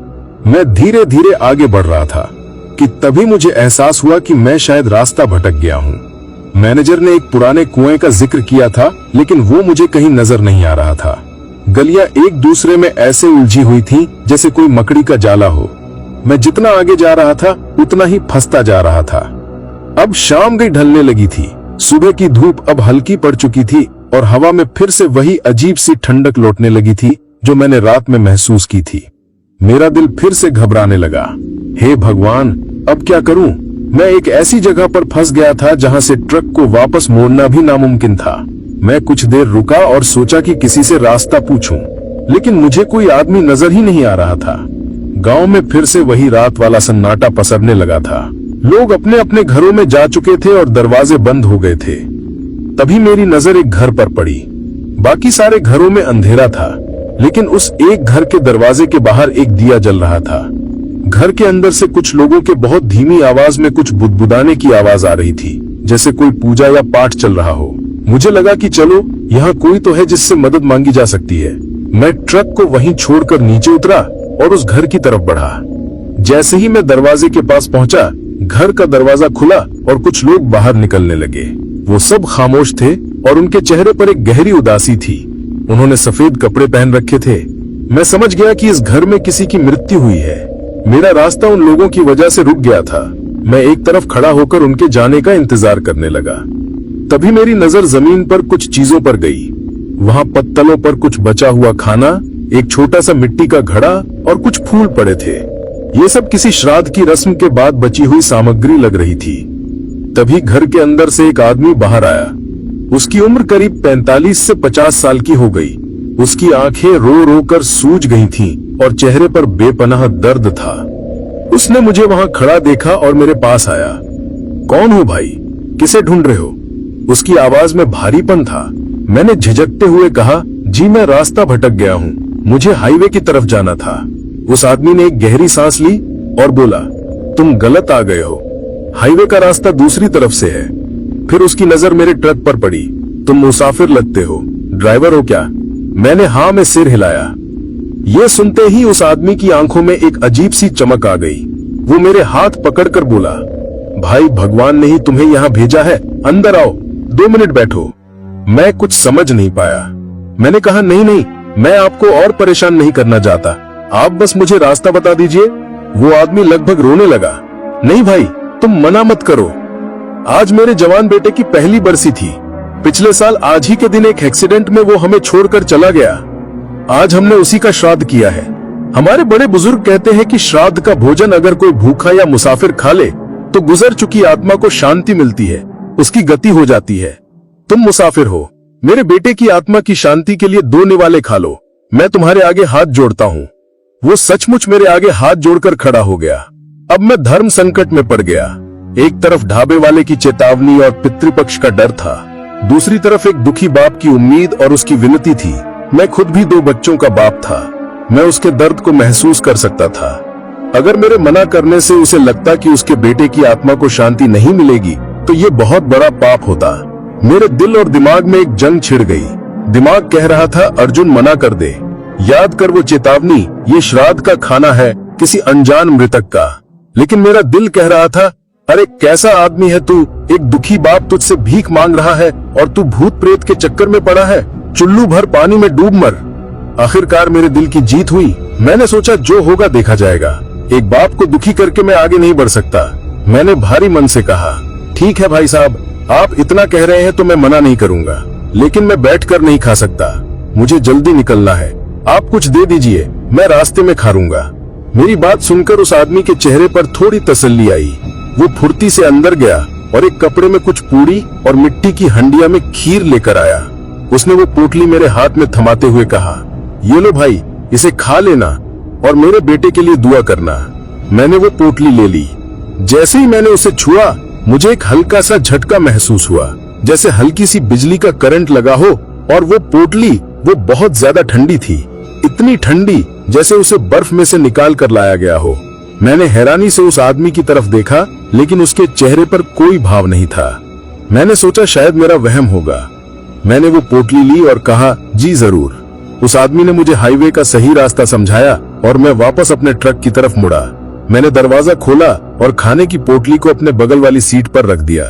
S2: मैं धीरे धीरे आगे बढ़ रहा था कि तभी मुझे एहसास हुआ कि मैं शायद रास्ता भटक गया हूँ। मैनेजर ने एक पुराने कुएं का जिक्र किया था, लेकिन वो मुझे कहीं नजर नहीं आ रहा था। गलियां एक दूसरे में ऐसे उलझी हुई थीं जैसे कोई मकड़ी का जाला हो। मैं जितना आगे जा रहा था उतना ही फंसता जा रहा था। अब शाम गई ढलने लगी थी। सुबह की धूप अब हल्की पड़ चुकी थी और हवा में फिर से वही अजीब सी ठंडक लौटने लगी थी जो मैंने रात में महसूस की थी। मेरा दिल फिर से घबराने लगा। हे भगवान, अब क्या करूं? मैं एक ऐसी जगह पर फंस गया था जहां से ट्रक को वापस मोड़ना भी नामुमकिन था। मैं कुछ देर रुका और सोचा कि किसी से रास्ता पूछूं, लेकिन मुझे कोई आदमी नजर ही नहीं आ रहा था। गांव में फिर से वही रात वाला सन्नाटा पसरने लगा था। लोग अपने अपने घरों में जा चुके थे और दरवाजे बंद हो गए थे। तभी मेरी नजर एक घर पर पड़ी। बाकी सारे घरों में अंधेरा था, लेकिन उस एक घर के दरवाजे के बाहर एक दिया जल रहा था। घर के अंदर से कुछ लोगों के बहुत धीमी आवाज में कुछ बुदबुदाने की आवाज आ रही थी, जैसे कोई पूजा या पाठ चल रहा हो। मुझे लगा कि चलो, यहाँ कोई तो है जिससे मदद मांगी जा सकती है। मैं ट्रक को वहीं छोड़कर नीचे उतरा और उस घर की तरफ बढ़ा। जैसे ही मैं दरवाजे के पास पहुंचा, घर का दरवाजा खुला और कुछ लोग बाहर निकलने लगे। वो सब खामोश थे और उनके चेहरे पर एक गहरी उदासी थी। उन्होंने सफेद कपड़े पहन रखे थे। मैं समझ गया कि इस घर में किसी की मृत्यु हुई है। मेरा रास्ता उन लोगों की वजह से रुक गया था। मैं एक तरफ खड़ा होकर उनके जाने का इंतजार करने लगा। तभी मेरी नजर जमीन पर कुछ चीजों पर गई। वहां पत्तलों पर कुछ बचा हुआ खाना, एक छोटा सा मिट्टी का घड़ा और कुछ फूल पड़े थे। ये सब किसी श्राद्ध की रस्म के बाद बची हुई सामग्री लग रही थी। तभी घर के अंदर से एक आदमी बाहर आया। उसकी उम्र करीब 45 से 50 साल की हो गई। उसकी आंखें रो रो कर सूज गई थीं और चेहरे पर बेपनाह दर्द था। उसने मुझे वहां खड़ा देखा और मेरे पास आया। कौन हो भाई? किसे ढूंढ रहे हो? उसकी आवाज में भारीपन था। मैंने झिझकते हुए कहा, जी मैं रास्ता भटक गया हूँ, मुझे हाईवे की तरफ जाना था। उस आदमी ने एक गहरी सांस ली और बोला, तुम गलत आ गए हो, हाईवे का रास्ता दूसरी तरफ से है। फिर उसकी नजर मेरे ट्रक पर पड़ी। तुम मुसाफिर लगते हो, ड्राइवर हो क्या? मैंने हाँ में सिर हिलाया। ये सुनते ही उस आदमी की आंखों में एक अजीब सी चमक आ गई। वो मेरे हाथ पकड़कर बोला, भाई भगवान ने ही तुम्हें यहाँ भेजा है, अंदर आओ, 2 मिनट बैठो। मैं कुछ समझ नहीं पाया। मैंने कहा, नहीं नहीं, मैं आपको और परेशान नहीं करना चाहता, आप बस मुझे रास्ता बता दीजिए। वो आदमी लगभग रोने लगा। नहीं भाई, तुम मना मत करो, आज मेरे जवान बेटे की पहली बरसी थी। पिछले साल आज ही के दिन एक एक्सीडेंट में वो हमें छोड़कर चला गया। आज हमने उसी का श्राद्ध किया है। हमारे बड़े बुजुर्ग कहते हैं कि श्राद्ध का भोजन अगर कोई भूखा या मुसाफिर खा ले तो गुजर चुकी आत्मा को शांति मिलती है, उसकी गति हो जाती है। तुम मुसाफिर हो,
S1: मेरे बेटे की आत्मा की शांति के लिए 2 निवाले खा लो। मैं तुम्हारे आगे हाथ जोड़ता हूँ। वो सचमुच मेरे आगे हाथ जोड़कर खड़ा हो गया। अब मैं धर्म संकट में पड़ गया। एक तरफ ढाबे वाले की चेतावनी और पितृपक्ष का डर था, दूसरी तरफ एक दुखी बाप की उम्मीद और उसकी विनती थी। मैं खुद भी 2 बच्चों का बाप था। मैं उसके दर्द को महसूस कर सकता था। अगर मेरे मना करने से उसे लगता कि उसके बेटे की आत्मा को शांति नहीं मिलेगी तो ये बहुत बड़ा पाप होता। मेरे दिल और दिमाग में एक जंग छिड़ गई। दिमाग कह रहा था, अर्जुन मना कर दे, याद कर वो चेतावनी, ये श्राद्ध का खाना है किसी अनजान मृतक का। लेकिन मेरा दिल कह रहा था, अरे कैसा आदमी है तू, एक दुखी बाप तुझसे भीख मांग रहा है और तू भूत प्रेत के चक्कर में पड़ा है। चुल्लू भर पानी में डूब मर। आखिरकार मेरे दिल की जीत हुई। मैंने सोचा जो होगा देखा जाएगा। एक बाप को दुखी करके मैं आगे नहीं बढ़ सकता। मैंने भारी मन से कहा, ठीक है भाई साहब, आप इतना कह रहे हैं तो मैं मना नहीं करूंगा, लेकिन मैं बैठकर नहीं खा सकता। मुझे जल्दी निकलना है। आप कुछ दे दीजिए, मैं रास्ते में खाऊंगा। मेरी बात सुनकर उस आदमी के चेहरे पर थोड़ी तसल्ली आई। वो फुर्ती से अंदर गया और एक कपड़े में कुछ पूड़ी और मिट्टी की हंडिया में खीर लेकर आया। उसने वो पोटली मेरे हाथ में थमाते हुए कहा, ये लो भाई, इसे खा लेना और मेरे बेटे के लिए दुआ करना। मैंने वो पोटली ले ली। जैसे ही मैंने उसे छुआ, मुझे एक हल्का सा झटका महसूस हुआ, जैसे हल्की सी बिजली का करंट लगा हो। और वो पोटली वो बहुत ज्यादा ठंडी थी, इतनी ठंडी जैसे उसे बर्फ में से निकाल कर लाया गया हो। मैंने हैरानी से उस आदमी की तरफ देखा, लेकिन उसके चेहरे पर कोई भाव नहीं था। मैंने सोचा शायद मेरा वहम होगा। मैंने वो पोटली ली और कहा, जी जरूर। उस आदमी ने मुझे हाईवे का सही रास्ता समझाया और मैं वापस अपने ट्रक की तरफ मुड़ा। मैंने दरवाजा खोला और खाने की पोटली को अपने बगल वाली सीट पर रख दिया।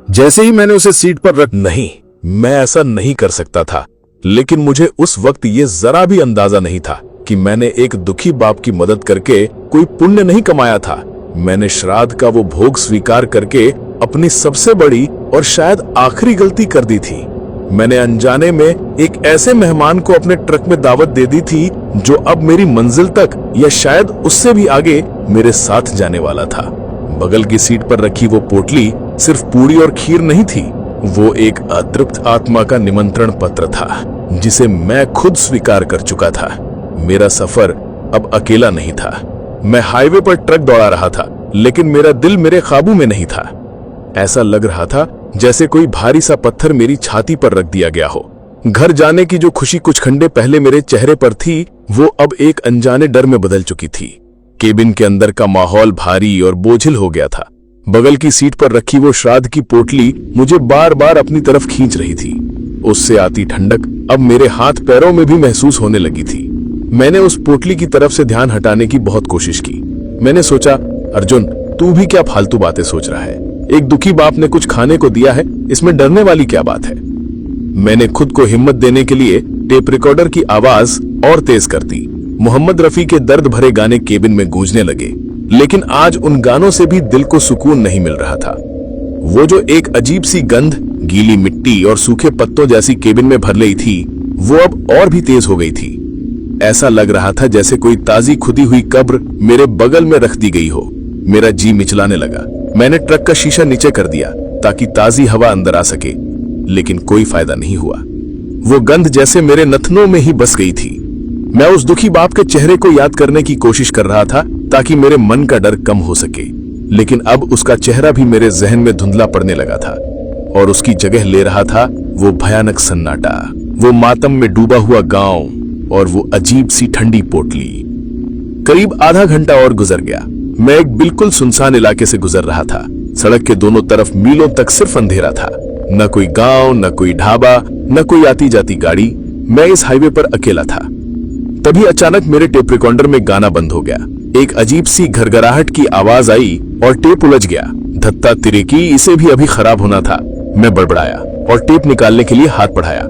S1: जैसे ही मैंने उसे सीट पर रख
S3: नहीं, मैं ऐसा नहीं कर सकता था, लेकिन मुझे उस वक्त ये जरा भी अंदाजा नहीं था कि मैंने एक दुखी बाप की मदद करके कोई पुण्य नहीं कमाया था। मैंने श्राद्ध का वो भोग स्वीकार करके अपनी सबसे बड़ी और शायद आखिरी गलती कर दी थी। मैंने अनजाने में एक ऐसे मेहमान को अपने ट्रक में दावत दे दी थी जो अब मेरी मंजिल तक या शायद उससे भी आगे मेरे साथ जाने वाला था। बगल की सीट पर रखी वो पोटली सिर्फ पूरी और खीर नहीं थी, वो एक अतृप्त आत्मा का निमंत्रण पत्र था जिसे मैं खुद स्वीकार कर चुका था। मेरा सफर अब अकेला नहीं था। मैं हाईवे पर ट्रक दौड़ा रहा था, लेकिन मेरा दिल मेरे काबू में नहीं था। ऐसा लग रहा था जैसे कोई भारी सा पत्थर मेरी छाती पर रख दिया गया हो। घर जाने की जो खुशी कुछ घंटे पहले मेरे चेहरे पर थी, वो अब एक अनजाने डर में बदल चुकी थी। केबिन के अंदर का माहौल भारी और बोझिल हो गया था। बगल की सीट पर रखी वो श्राद्ध की पोटली मुझे बार बार अपनी तरफ खींच रही थी। उससे आती ठंडक अब मेरे हाथ पैरों में भी महसूस होने लगी थी। मैंने उस पोटली की तरफ से ध्यान हटाने की बहुत कोशिश की। मैंने सोचा, अर्जुन तू भी क्या फालतू बातें सोच रहा है? एक दुखी बाप ने कुछ खाने को दिया है, इसमें डरने वाली क्या बात है? मैंने खुद को हिम्मत देने के लिए टेप रिकॉर्डर की आवाज और तेज कर दी। मोहम्मद रफी के दर्द भरे गाने केबिन में गूंजने लगे, लेकिन आज उन गानों से भी दिल को सुकून नहीं मिल रहा था। वो जो एक अजीब सी गंध गीली मिट्टी और सूखे पत्तों जैसी केबिन में भर रही थी, वो अब और भी तेज हो गई थी। ऐसा लग रहा था जैसे कोई ताजी खुदी हुई कब्र मेरे बगल में रख दी गई हो। मेरा जी मिचलाने लगा। मैंने ट्रक का शीशा नीचे कर दिया ताकि ताजी हवा अंदर आ सके, लेकिन कोई फायदा नहीं हुआ। वो गंध जैसे मेरे नथनों में ही बस गई थी। मैं उस दुखी बाप के चेहरे को याद करने की कोशिश कर रहा था ताकि मेरे मन का डर कम हो सके, लेकिन अब उसका चेहरा भी मेरे जहन में धुंधला पड़ने लगा था और उसकी जगह ले रहा था वो भयानक सन्नाटा, वो मातम में डूबा हुआ गांव और वो अजीब सी ठंडी पोटली। करीब आधा घंटा और गुजर गया। मैं एक बिल्कुल सुनसान इलाके से गुजर रहा था। सड़क के दोनों तरफ मीलों तक सिर्फ अंधेरा था। न कोई गांव, न कोई ढाबा, न कोई आती जाती गाड़ी। मैं इस हाईवे पर अकेला था। तभी अचानक मेरे टेप रिकॉर्डर में गाना बंद हो गया। एक अजीब सी घरघराहट की आवाज आई और टेप उलझ गया। धत्ता तिरेकी, इसे भी अभी खराब होना था। मैं बड़बड़ाया और टेप निकालने के लिए हाथ बढ़ाया,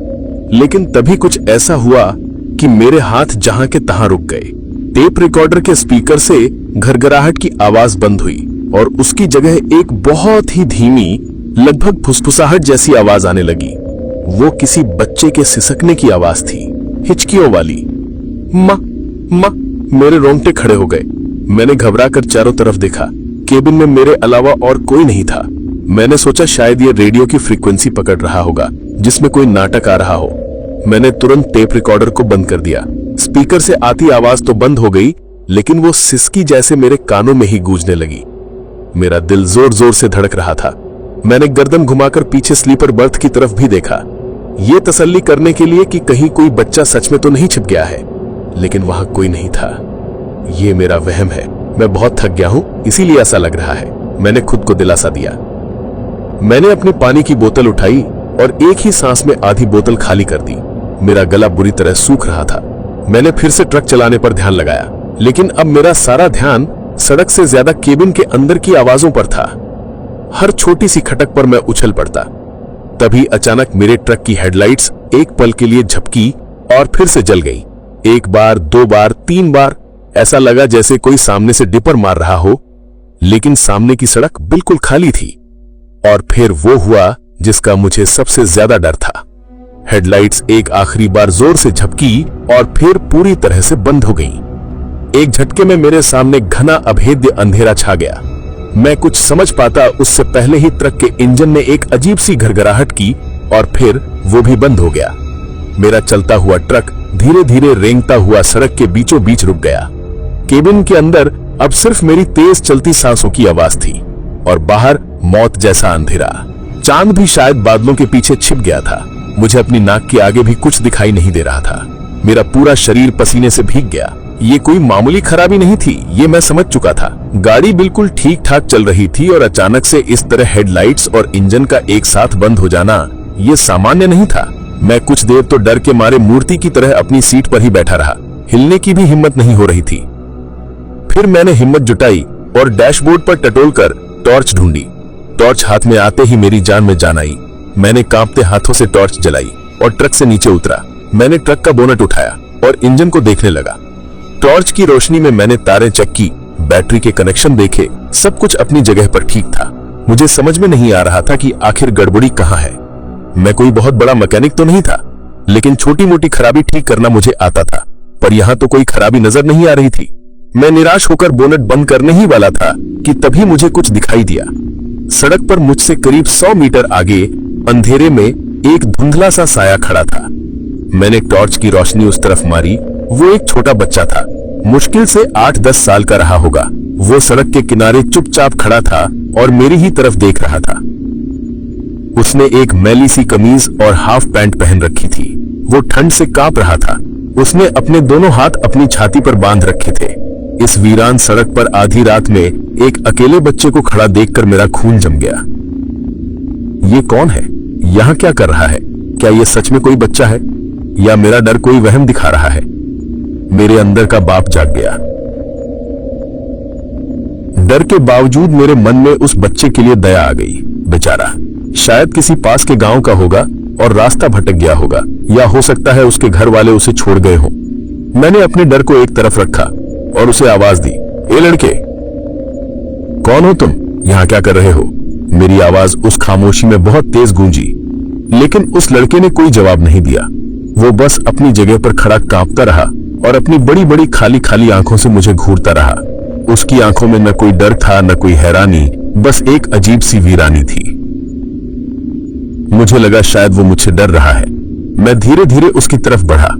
S3: लेकिन तभी कुछ ऐसा हुआ कि मेरे हाथ जहां के तहां रुक गए। टेप रिकॉर्डर के स्पीकर से घरघराहट की आवाज बंद हुई और उसकी जगह एक बहुत ही धीमी, लगभग फुसफुसाहट जैसी आवाज आने लगी। वो किसी बच्चे के सिसकने की आवाज थी, हिचकियों वाली। माँ माँ, मेरे रोंगटे खड़े हो गए। मैंने घबराकर चारों तरफ देखा। केबिन में मेरे अलावा और कोई नहीं था। मैंने सोचा शायद ये रेडियो की फ्रीक्वेंसी पकड़ रहा होगा जिसमें कोई नाटक आ रहा हो। मैंने तुरंत टेप रिकॉर्डर को बंद कर दिया। स्पीकर से आती आवाज तो बंद हो गई, लेकिन वो सिसकी जैसे मेरे कानों में ही गूंजने लगी। मेरा दिल जोर जोर से धड़क रहा था। मैंने गर्दन घुमाकर पीछे स्लीपर बर्थ की तरफ भी देखा, ये तसल्ली करने के लिए कि कहीं कोई बच्चा सच में तो नहीं छिप गया है, लेकिन वहां कोई नहीं था। ये मेरा वहम है, मैं बहुत थक गया हूं, इसीलिए ऐसा लग रहा है, मैंने खुद को दिलासा दिया। मैंने अपनी पानी की बोतल उठाई और एक ही सांस में आधी बोतल खाली कर दी। मेरा गला बुरी तरह सूख रहा था। मैंने फिर से ट्रक चलाने पर ध्यान लगाया, लेकिन अब मेरा सारा ध्यान सड़क से ज्यादा केबिन के अंदर की आवाजों पर था। हर छोटी सी खटक पर मैं उछल पड़ता। तभी अचानक मेरे ट्रक की हेडलाइट्स एक पल के लिए झपकी और फिर से जल गई। एक बार, दो बार, तीन बार, ऐसा लगा जैसे कोई सामने से डिपर मार रहा हो, लेकिन सामने की सड़क बिल्कुल खाली थी। और फिर वो हुआ जिसका मुझे सबसे ज्यादा डर था। हेडलाइट्स एक आखिरी बार जोर से झपकी और फिर पूरी तरह से बंद हो गईं। एक झटके में मेरे सामने घना अभेद्य अंधेरा छा गया। मैं कुछ समझ पाता उससे पहले ही ट्रक के इंजन ने एक अजीब सी घरघराहट की और फिर वो भी बंद हो गया। मेरा चलता हुआ ट्रक धीरे धीरे रेंगता हुआ सड़क के बीचों बीच रुक गया। केबिन के अंदर अब सिर्फ मेरी तेज चलती सांसों की आवाज थी और बाहर मौत जैसा अंधेरा। चांद भी शायद बादलों के पीछे छिप गया था। मुझे अपनी नाक के आगे भी कुछ दिखाई नहीं दे रहा था। मेरा पूरा शरीर पसीने से भीग गया। ये कोई मामूली खराबी नहीं थी, ये मैं समझ चुका था। गाड़ी बिल्कुल ठीक ठाक चल रही थी और अचानक से इस तरह हेडलाइट्स और इंजन का एक साथ बंद हो जाना ये सामान्य नहीं था। मैं कुछ देर तो डर के मारे मूर्ति की तरह अपनी सीट पर ही बैठा रहा। हिलने की भी हिम्मत नहीं हो रही थी। फिर मैंने हिम्मत जुटाई और डैशबोर्ड पर टटोलकर टॉर्च ढूंढी। टॉर्च हाथ में आते ही मेरी जान में जान आई। मैंने कांपते हाथों से टॉर्च जलाई और ट्रक से नीचे उतरा। मैंने ट्रक का बोनट उठाया और इंजन को देखने लगा। टॉर्च की रोशनी में मैंने तारें चेक की, बैटरी के कनेक्शन देखे। सब कुछ अपनी जगह पर ठीक था। मुझे समझ में नहीं आ रहा था कि आखिर गड़बड़ी कहां है। मैं कोई बहुत बड़ा मैकेनिक तो नहीं था, लेकिन छोटी मोटी खराबी ठीक करना मुझे आता था। पर यहां तो कोई खराबी नजर नहीं आ रही थी। मैं निराश होकर बोनट बंद करने ही वाला था कि तभी मुझे कुछ दिखाई दिया। सड़क पर मुझसे करीब 100 मीटर आगे अंधेरे में एक धुंधला सा साया खड़ा था। मैंने टॉर्च की रोशनी उस तरफ मारी। वो एक छोटा बच्चा था, मुश्किल से 8-10 साल का रहा होगा। वो सड़क के किनारे चुपचाप खड़ा था और मेरी ही तरफ देख रहा था। उसने एक मैली सी कमीज और हाफ पैंट पहन रखी थी। वो ठंड से कांप रहा था। उसने अपने दोनों हाथ अपनी छाती पर बांध रखे थे। इस वीरान सड़क पर आधी रात में एक अकेले बच्चे को खड़ा देखकर मेरा खून जम गया। ये कौन है? यहाँ क्या कर रहा है? क्या ये सच में कोई बच्चा है या मेरा डर कोई वहम दिखा रहा है? मेरे अंदर का बाप जाग गया। डर के बावजूद मेरे मन में उस बच्चे के लिए दया आ गई। बेचारा शायद किसी पास के गांव का होगा और रास्ता भटक गया होगा, या हो सकता है उसके घर वाले उसे छोड़ गए हों। मैंने अपने डर को एक तरफ रखा और उसे आवाज दी, ए लड़के, कौन हो तुम? यहां क्या कर रहे हो? मेरी आवाज उस खामोशी में बहुत तेज गूंजी, लेकिन उस लड़के ने कोई जवाब नहीं दिया। वो बस अपनी जगह पर खड़ा कांपता रहा और अपनी बड़ी बड़ी खाली खाली आंखों से मुझे घूरता रहा। उसकी आंखों में न कोई डर था, न कोई हैरानी, बस एक अजीब सी वीरानी थी। मुझे लगा शायद वो मुझसे डर रहा है। मैं धीरे धीरे उसकी तरफ बढ़ा।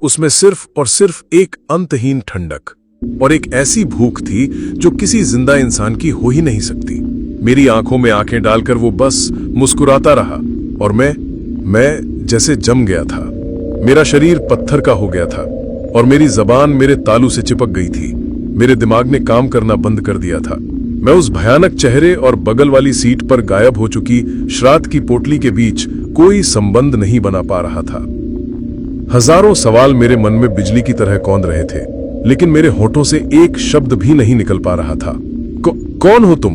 S1: उसमें सिर्फ और सिर्फ एक अंतहीन ठंडक और एक ऐसी भूख थी जो किसी जिंदा इंसान की हो ही नहीं सकती। मेरी आंखों में आंखें डालकर वो बस मुस्कुराता रहा और मैं जैसे जम गया था। मेरा शरीर पत्थर का हो गया था और मेरी जबान मेरे तालू से चिपक गई थी। मेरे दिमाग ने काम करना बंद कर दिया था। मैं उस भयानक चेहरे और बगल वाली सीट पर गायब हो चुकी श्राद्ध की पोटली के बीच कोई संबंध नहीं बना पा रहा था। हजारों सवाल मेरे मन में बिजली की तरह कौंध रहे थे, लेकिन मेरे होठों से एक शब्द भी नहीं निकल पा रहा था। कौन हो तुम?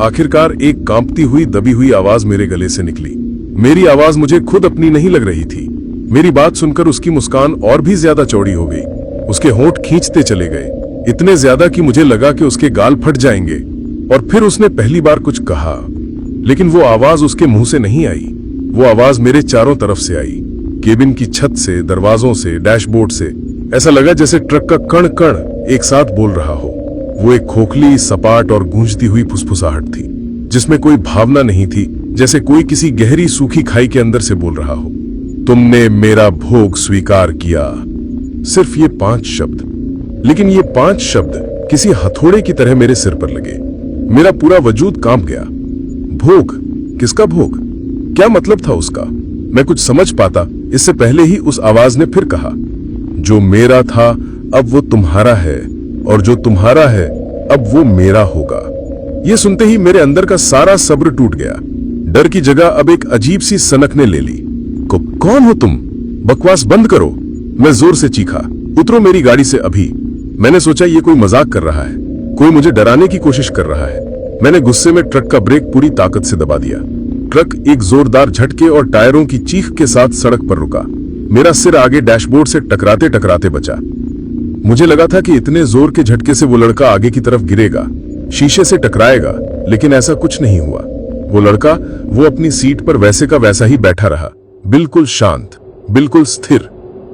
S1: आखिरकार एक कांपती हुई दबी हुई आवाज मेरे गले से निकली। मेरी आवाज मुझे खुद अपनी नहीं लग रही थी। मेरी बात सुनकर उसकी मुस्कान और भी ज्यादा चौड़ी हो गई। उसके होंठ खींचते चले गए, इतने ज्यादा कि मुझे लगा कि उसके गाल फट जाएंगे। और फिर उसने पहली बार कुछ कहा, लेकिन वो आवाज उसके मुंह से नहीं आई। वो आवाज मेरे चारों तरफ से आई, केबिन की छत से, दरवाजों से, डैशबोर्ड से। ऐसा लगा जैसे ट्रक का कण कण एक साथ बोल रहा हो। वो एक खोखली, सपाट और गूंजती हुई फुसफुसाहट थी, जिसमें कोई भावना नहीं थी, जैसे कोई किसी गहरी सूखी खाई के अंदर से बोल रहा हो। तुमने मेरा भोग स्वीकार किया। सिर्फ ये 5 शब्द, लेकिन ये 5 शब्द किसी हथौड़े की तरह मेरे सिर पर लगे। मेरा पूरा वजूद कांप गया। भोग? किसका भोग? क्या मतलब था उसका? मैं कुछ समझ पाता इससे पहले ही उस आवाज ने फिर कहा, जो मेरा था अब वो तुम्हारा है, और जो तुम्हारा है अब वो मेरा होगा। ये सुनते ही मेरे अंदर का सारा सब्र टूट गया। डर की जगह अब एक अजीब सी सनक ने ले ली। कौन हो तुम? बकवास बंद करो, मैं जोर से चीखा। उतरो मेरी गाड़ी से अभी। मैंने सोचा ये कोई मजाक कर रहा है, कोई मुझे डराने की कोशिश कर रहा है। मैंने गुस्से में ट्रक का ब्रेक पूरी ताकत से दबा दिया। ट्रक एक जोरदार झटके और टायरों की चीख के साथ सड़क पर रुका। मेरा सिर आगे डैशबोर्ड से टकराते टकराते बचा। मुझे लगा था कि इतने जोर के झटके से वो लड़का आगे की तरफ गिरेगा, शीशे से टकराएगा, लेकिन ऐसा कुछ नहीं हुआ। वो लड़का वो अपनी सीट पर वैसे का वैसा ही बैठा रहा, बिल्कुल शांत, बिल्कुल स्थिर,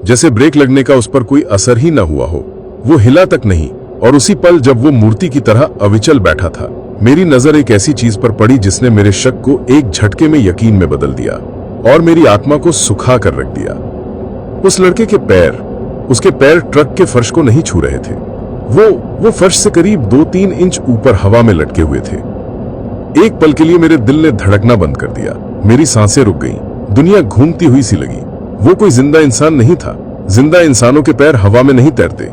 S1: जैसे ब्रेक लगने का उस पर कोई असर ही न हुआ हो। वो हिला तक नहीं, और उसी पल जब वो मूर्ति की तरह अविचल बैठा था, मेरी नजर एक ऐसी चीज पर पड़ी जिसने मेरे शक को एक झटके में यकीन में बदल दिया और मेरी आत्मा को सुखा कर रख दिया। उस लड़के के पैर, उसके पैर ट्रक के फर्श को नहीं छू रहे थे। वो फर्श से करीब 2-3 इंच ऊपर हवा में लटके हुए थे। एक पल के लिए मेरे दिल ने धड़कना बंद कर दिया। मेरी सांसें रुक गईं, दुनिया घूमती हुई सी लगी। वो कोई जिंदा इंसान नहीं था। जिंदा इंसानों के पैर हवा में नहीं तैरते।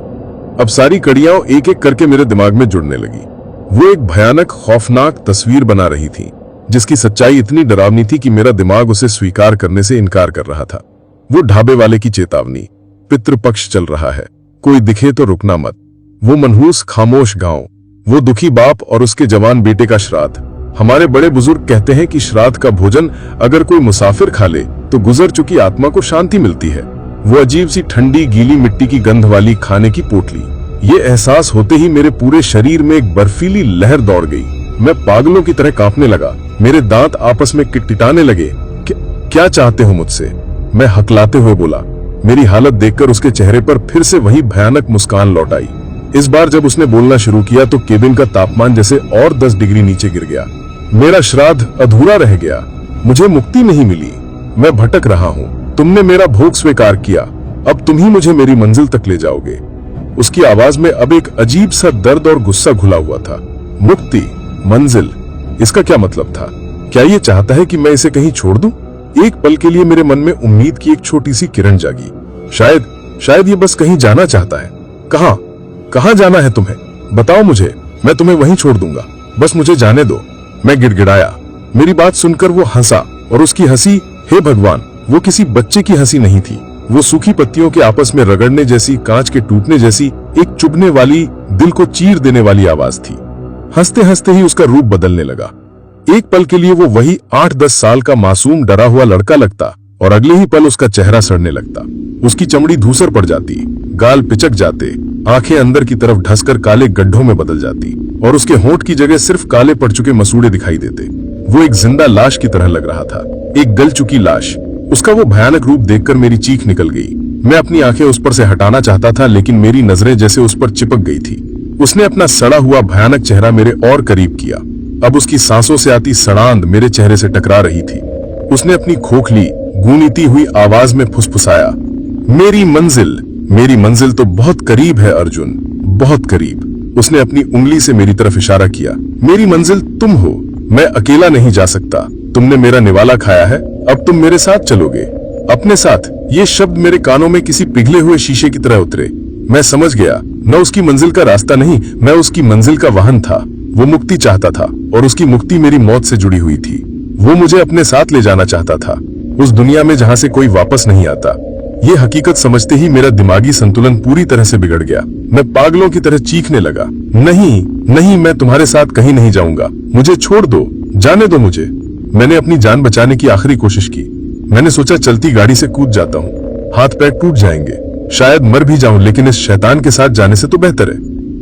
S1: अब सारी कड़ियां एक एक करके मेरे दिमाग में जुड़ने लगी। वो एक भयानक, खौफनाक तस्वीर बना रही थी, जिसकी सच्चाई इतनी डरावनी थी कि मेरा दिमाग उसे स्वीकार करने से इनकार कर रहा था। वो ढाबे वाले की चेतावनी, पितृपक्ष चल रहा है, कोई दिखे तो रुकना मत। वो मनहूस खामोश गांव, वो दुखी बाप और उसके जवान बेटे का श्राद्ध। हमारे बड़े बुजुर्ग कहते हैं कि श्राद्ध का भोजन अगर कोई मुसाफिर खा ले तो गुजर चुकी आत्मा को शांति मिलती है। वो अजीब सी ठंडी गीली मिट्टी की गंध वाली खाने की पोटली, ये एहसास होते ही मेरे पूरे शरीर में एक बर्फीली लहर दौड़ गई। मैं पागलों की तरह कांपने लगा, मेरे दांत आपस में किटकिटाने लगे। क्या चाहते हो मुझसे? मैं हकलाते हुए बोला। मेरी हालत देखकर उसके चेहरे पर फिर से वही भयानक मुस्कान लौट आई। इस बार जब उसने बोलना शुरू किया तो केबिन का तापमान जैसे और 10 डिग्री नीचे गिर गया। मेरा श्राद्ध अधूरा रह गया, मुझे मुक्ति नहीं मिली, मैं भटक रहा हूं। तुमने मेरा भोग स्वीकार किया, अब तुम ही मुझे मेरी मंजिल तक ले जाओगे। उसकी आवाज में अब एक अजीब सा दर्द और गुस्सा घुला हुआ था। मुक्ति, मंजिल, इसका क्या मतलब था? क्या ये चाहता है कि मैं इसे कहीं छोड़ दूं? एक पल के लिए मेरे मन में उम्मीद की एक छोटी सी किरण जागी। शायद ये बस कहीं जाना चाहता है। कहां जाना है तुम्हें? बताओ मुझे, मैं तुम्हें वहीं छोड़ दूंगा, बस मुझे जाने दो। मैं गिड़गिड़ाया। मेरी बात सुनकर वो हंसा, और उसकी हंसी, हे भगवान, वो किसी बच्चे की हंसी नहीं थी। वो सूखी पत्तियों के आपस में रगड़ने जैसी, कांच के टूटने जैसी, एक चुभने वाली, दिल को चीर देने वाली आवाज थी। हंसते हंसते ही उसका रूप बदलने लगा। एक पल के लिए वो वही 8-10 साल का मासूम डरा हुआ लड़का लगता, और अगले ही पल उसका चेहरा सड़ने लगता। उसकी चमड़ी धूसर पड़ जाती, गाल पिचक जाते, आंखें अंदर की तरफ ढसकर काले गड्ढों में बदल जाती, और उसके होंठ की जगह सिर्फ काले पड़ चुके मसूड़े दिखाई देते। वो एक जिंदा लाश की तरह लग रहा था, एक गल चुकी लाश। उसका वो भयानक रूप देखकर मेरी चीख निकल गई। मैं अपनी आंखें उस पर से हटाना चाहता था, लेकिन मेरी नजरें जैसे उस पर चिपक गई थी। उसने अपना सड़ा हुआ भयानक चेहरा मेरे और करीब किया। अब उसकी सांसों से आती सड़ांध मेरे चेहरे से टकरा रही थी। उसने अपनी खोखली, गूंजती हुई आवाज में फुसफुसाया, मेरी मंजिल,
S2: मेरी मंजिल तो बहुत करीब है अर्जुन, बहुत करीब। उसने अपनी उंगली से मेरी तरफ इशारा किया। मेरी मंजिल तुम हो, मैं अकेला नहीं जा सकता। तुमने मेरा निवाला खाया है, अब तुम मेरे साथ चलोगे। अपने साथ, ये शब्द मेरे कानों में किसी पिघले हुए शीशे की तरह उतरे। मैं समझ गया, न उसकी मंजिल का रास्ता नहीं, मैं उसकी मंजिल का वाहन था। वो मुक्ति चाहता था और उसकी मुक्ति मेरी मौत से जुड़ी हुई थी। वो मुझे अपने साथ ले जाना चाहता था, उस दुनिया में जहां से कोई वापस नहीं आता। ये हकीकत समझते ही मेरा दिमागी संतुलन पूरी तरह से बिगड़ गया। मैं पागलों की तरह चीखने लगा, नहीं नहीं, मैं तुम्हारे साथ कहीं नहीं जाऊंगा, मुझे छोड़ दो, जाने दो मुझे। मैंने अपनी जान बचाने की आखिरी कोशिश की। मैंने सोचा चलती गाड़ी से कूद जाता हूँ, हाथ पैर टूट जाएंगे, शायद मर भी जाऊं, लेकिन इस शैतान के साथ जाने से तो बेहतर है।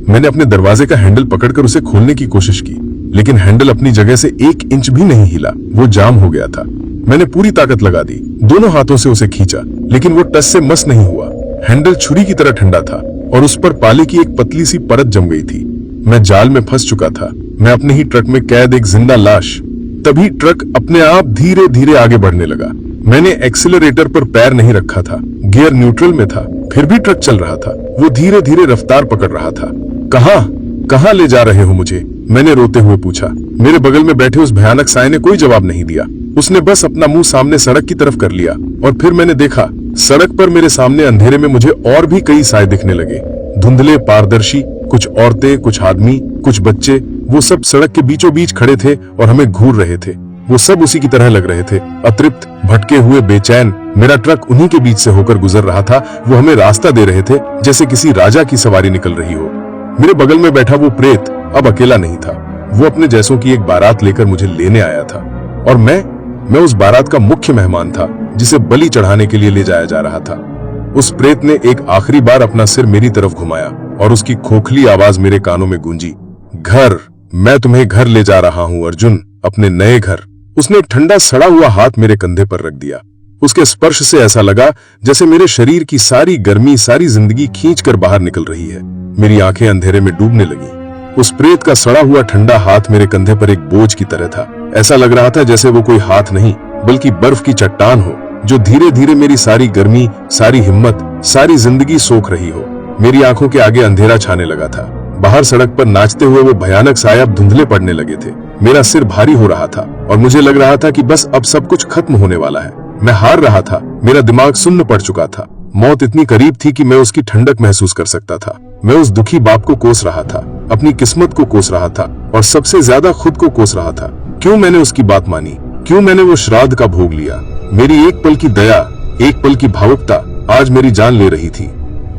S2: मैंने अपने दरवाजे का हैंडल पकड़कर उसे खोलने की कोशिश की, लेकिन हैंडल अपनी जगह से 1 इंच भी नहीं हिला। वो जाम हो गया था। मैंने पूरी ताकत लगा दी, दोनों हाथों से उसे खींचा, लेकिन वो टस से मस नहीं हुआ। हैंडल छुरी की तरह ठंडा था और उस पर पाले की एक पतली सी परत जम गई थी। मैं जाल में फंस चुका था, मैं अपने ही ट्रक में कैद एक जिंदा लाश। तभी ट्रक अपने आप धीरे धीरे आगे बढ़ने लगा। मैंने एक्सीलरेटर पर पैर नहीं रखा था, गियर न्यूट्रल में था, फिर भी ट्रक चल रहा था। वो धीरे धीरे रफ्तार पकड़ रहा था। कहां ले जा रहे हो मुझे? मैंने रोते हुए पूछा। मेरे बगल में बैठे उस भयानक साए ने कोई जवाब नहीं दिया। उसने बस अपना मुंह सामने सड़क की तरफ कर लिया और फिर मैंने देखा, सड़क पर मेरे सामने अंधेरे में मुझे और भी कई साए दिखने लगे। धुंधले, पारदर्शी, कुछ औरतें, कुछ आदमी, कुछ बच्चे। वो सब सड़क के बीचों बीच खड़े थे और हमें घूर रहे थे। वो सब उसी की तरह लग रहे थे, अतृप्त, भटके हुए, बेचैन। मेरा ट्रक उन्हीं के बीच से होकर गुजर रहा था। वो हमें रास्ता दे रहे थे, जैसे किसी राजा की सवारी निकल रही हो। मेरे बगल में बैठा वो प्रेत अब अकेला नहीं था। वो अपने जैसों की एक बारात लेकर मुझे लेने आया था और मैं उस बारात का मुख्य मेहमान था, जिसे बलि चढ़ाने के लिए ले जाया जा रहा था। उस प्रेत ने एक आखिरी बार अपना सिर मेरी तरफ घुमाया और उसकी खोखली आवाज मेरे कानों में गूंजी, घर, मैं तुम्हें घर ले जा रहा हूं अर्जुन, अपने नए घर। उसने एक ठंडा सड़ा हुआ हाथ मेरे कंधे पर रख दिया। उसके स्पर्श से ऐसा लगा जैसे मेरे शरीर की सारी गर्मी, सारी जिंदगी खींचकर बाहर निकल रही है। मेरी आंखें अंधेरे में डूबने लगी। उस प्रेत का सड़ा हुआ ठंडा हाथ मेरे कंधे पर एक बोझ की तरह था। ऐसा लग रहा था जैसे वो कोई हाथ नहीं, बल्कि बर्फ की चट्टान हो, जो धीरे धीरे मेरी सारी गर्मी, सारी हिम्मत, सारी जिंदगी सोख रही हो। मेरी आंखों के आगे अंधेरा छाने लगा था। बाहर सड़क पर नाचते हुए वो भयानक साए अब धुंधले पड़ने लगे थे। मेरा सिर भारी हो रहा था और मुझे लग रहा था कि बस अब सब कुछ खत्म होने वाला है। मैं हार रहा था, मेरा दिमाग सुन्न पड़ चुका था। मौत इतनी करीब थी कि मैं उसकी ठंडक महसूस कर सकता था। मैं उस दुखी बाप को कोस रहा था, अपनी किस्मत को कोस रहा था और सबसे ज्यादा खुद को कोस रहा था। क्यों मैंने उसकी बात मानी? क्यों मैंने वो श्राद्ध का भोग लिया? मेरी एक पल की दया, एक पल की भावुकता आज मेरी जान ले रही थी।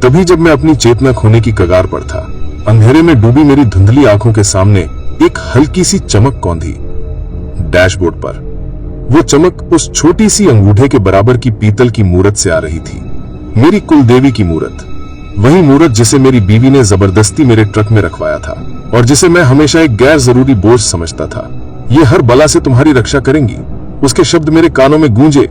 S2: तभी जब मैं अपनी चेतना खोने की कगार पर था, अंधेरे में डूबी मेरी धुंधली आंखों के सामने एक हल्की सी चमक कौंधी। डैशबोर्ड पर वो चमक उस छोटी सी अंगूठे के बराबर की पीतल की मूरत से आ रही थी। मेरी कुलदेवी की मूरत, वही मूरत जिसे मेरी बीवी ने जबरदस्ती मेरे ट्रक में रखवाया था और जिसे मैं हमेशा एक गैर जरूरी बोझ समझता था। ये हर बला से तुम्हारी रक्षा करेंगी। उसके शब्द मेरे कानों में गूंजे।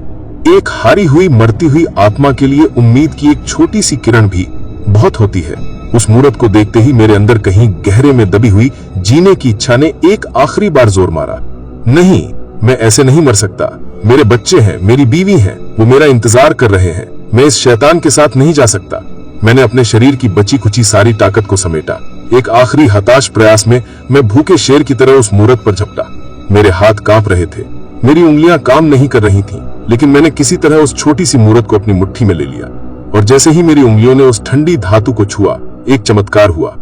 S2: एक हारी हुई, मरती हुई आत्मा के लिए उम्मीद की एक छोटी सी किरण भी बहुत होती है। उस मूरत को देखते ही मेरे अंदर कहीं गहरे में दबी हुई जीने की इच्छा ने एक आखिरी बार जोर मारा। नहीं, मैं ऐसे नहीं मर सकता। मेरे बच्चे हैं, मेरी बीवी है, वो मेरा इंतजार कर रहे हैं। मैं इस शैतान के साथ नहीं जा सकता। मैंने अपने शरीर की बची खुची सारी ताकत को समेटा। एक आखिरी हताश प्रयास में मैं भूखे शेर की तरह उस मूरत पर झपटा। मेरे हाथ कांप रहे थे, मेरी उंगलियां काम नहीं कर रही थीं, लेकिन मैंने किसी तरह उस छोटी सी मूरत को अपनी मुट्ठी में ले लिया और जैसे ही मेरी उंगलियों ने उस ठंडी धातु को छुआ, एक चमत्कार हुआ।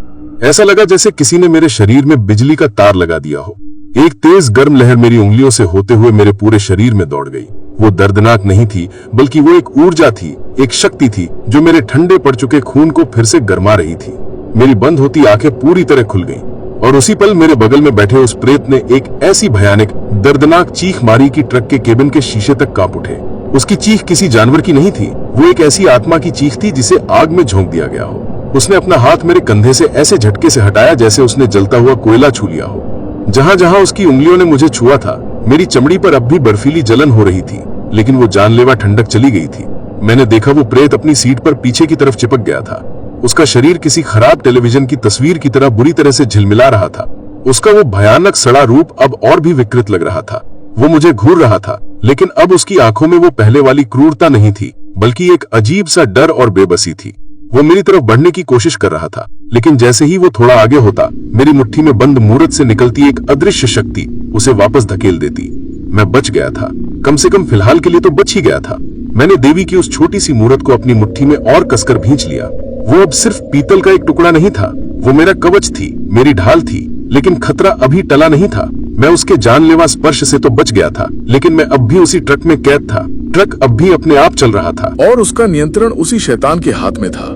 S2: ऐसा लगा जैसे किसी ने मेरे शरीर में बिजली का तार लगा दिया हो। एक तेज गर्म लहर मेरी उंगलियों से होते हुए मेरे पूरे शरीर में दौड़ गई। वो दर्दनाक नहीं थी, बल्कि वो एक ऊर्जा थी, एक शक्ति थी जो मेरे ठंडे पड़ चुके खून को फिर से गरमा रही थी। मेरी बंद होती आंखें पूरी तरह खुल गईं और उसी पल मेरे बगल में बैठे उस प्रेत ने एक ऐसी भयानक, दर्दनाक चीख मारी कि ट्रक के केबिन के शीशे तक कांप उठे। उसकी चीख किसी जानवर की नहीं थी, वो एक ऐसी आत्मा की चीख थी जिसे आग में झोंक दिया गया हो। उसने अपना हाथ मेरे कंधे से ऐसे झटके से हटाया जैसे उसने जलता हुआ कोयला छू लिया हो। जहां जहां उसकी उंगलियों ने मुझे छुआ था, मेरी चमड़ी पर अब भी बर्फीली जलन हो रही थी, लेकिन वो जानलेवा ठंडक चली गई थी। मैंने देखा वो प्रेत अपनी सीट पर पीछे की तरफ चिपक गया था। उसका शरीर किसी खराब टेलीविजन की तस्वीर की तरह बुरी तरह से झिलमिला रहा था। उसका वो भयानक सड़ा रूप अब और भी विकृत लग रहा था। वो मुझे घूर रहा था, लेकिन अब उसकी आंखों में वो पहले वाली क्रूरता नहीं थी, बल्कि एक अजीब सा डर और बेबसी थी। वो मेरी तरफ बढ़ने की कोशिश कर रहा था, लेकिन जैसे ही वो थोड़ा आगे होता, मेरी मुट्ठी में बंद मूरत से निकलती एक अदृश्य शक्ति उसे वापस धकेल देती। मैं बच गया था, कम से कम फिलहाल के लिए तो बच ही गया था। मैंने देवी की उस छोटी सी मूरत को अपनी मुट्ठी में और कसकर भींच लिया। वो अब सिर्फ पीतल का एक टुकड़ा नहीं था, वो मेरा कवच थी, मेरी ढाल थी, लेकिन खतरा अभी टला नहीं था। मैं उसके जानलेवा स्पर्श से तो बच गया था, लेकिन मैं अब भी उसी ट्रक में कैद था। ट्रक अब भी अपने आप चल रहा था
S3: और उसका नियंत्रण उसी शैतान के हाथ में था।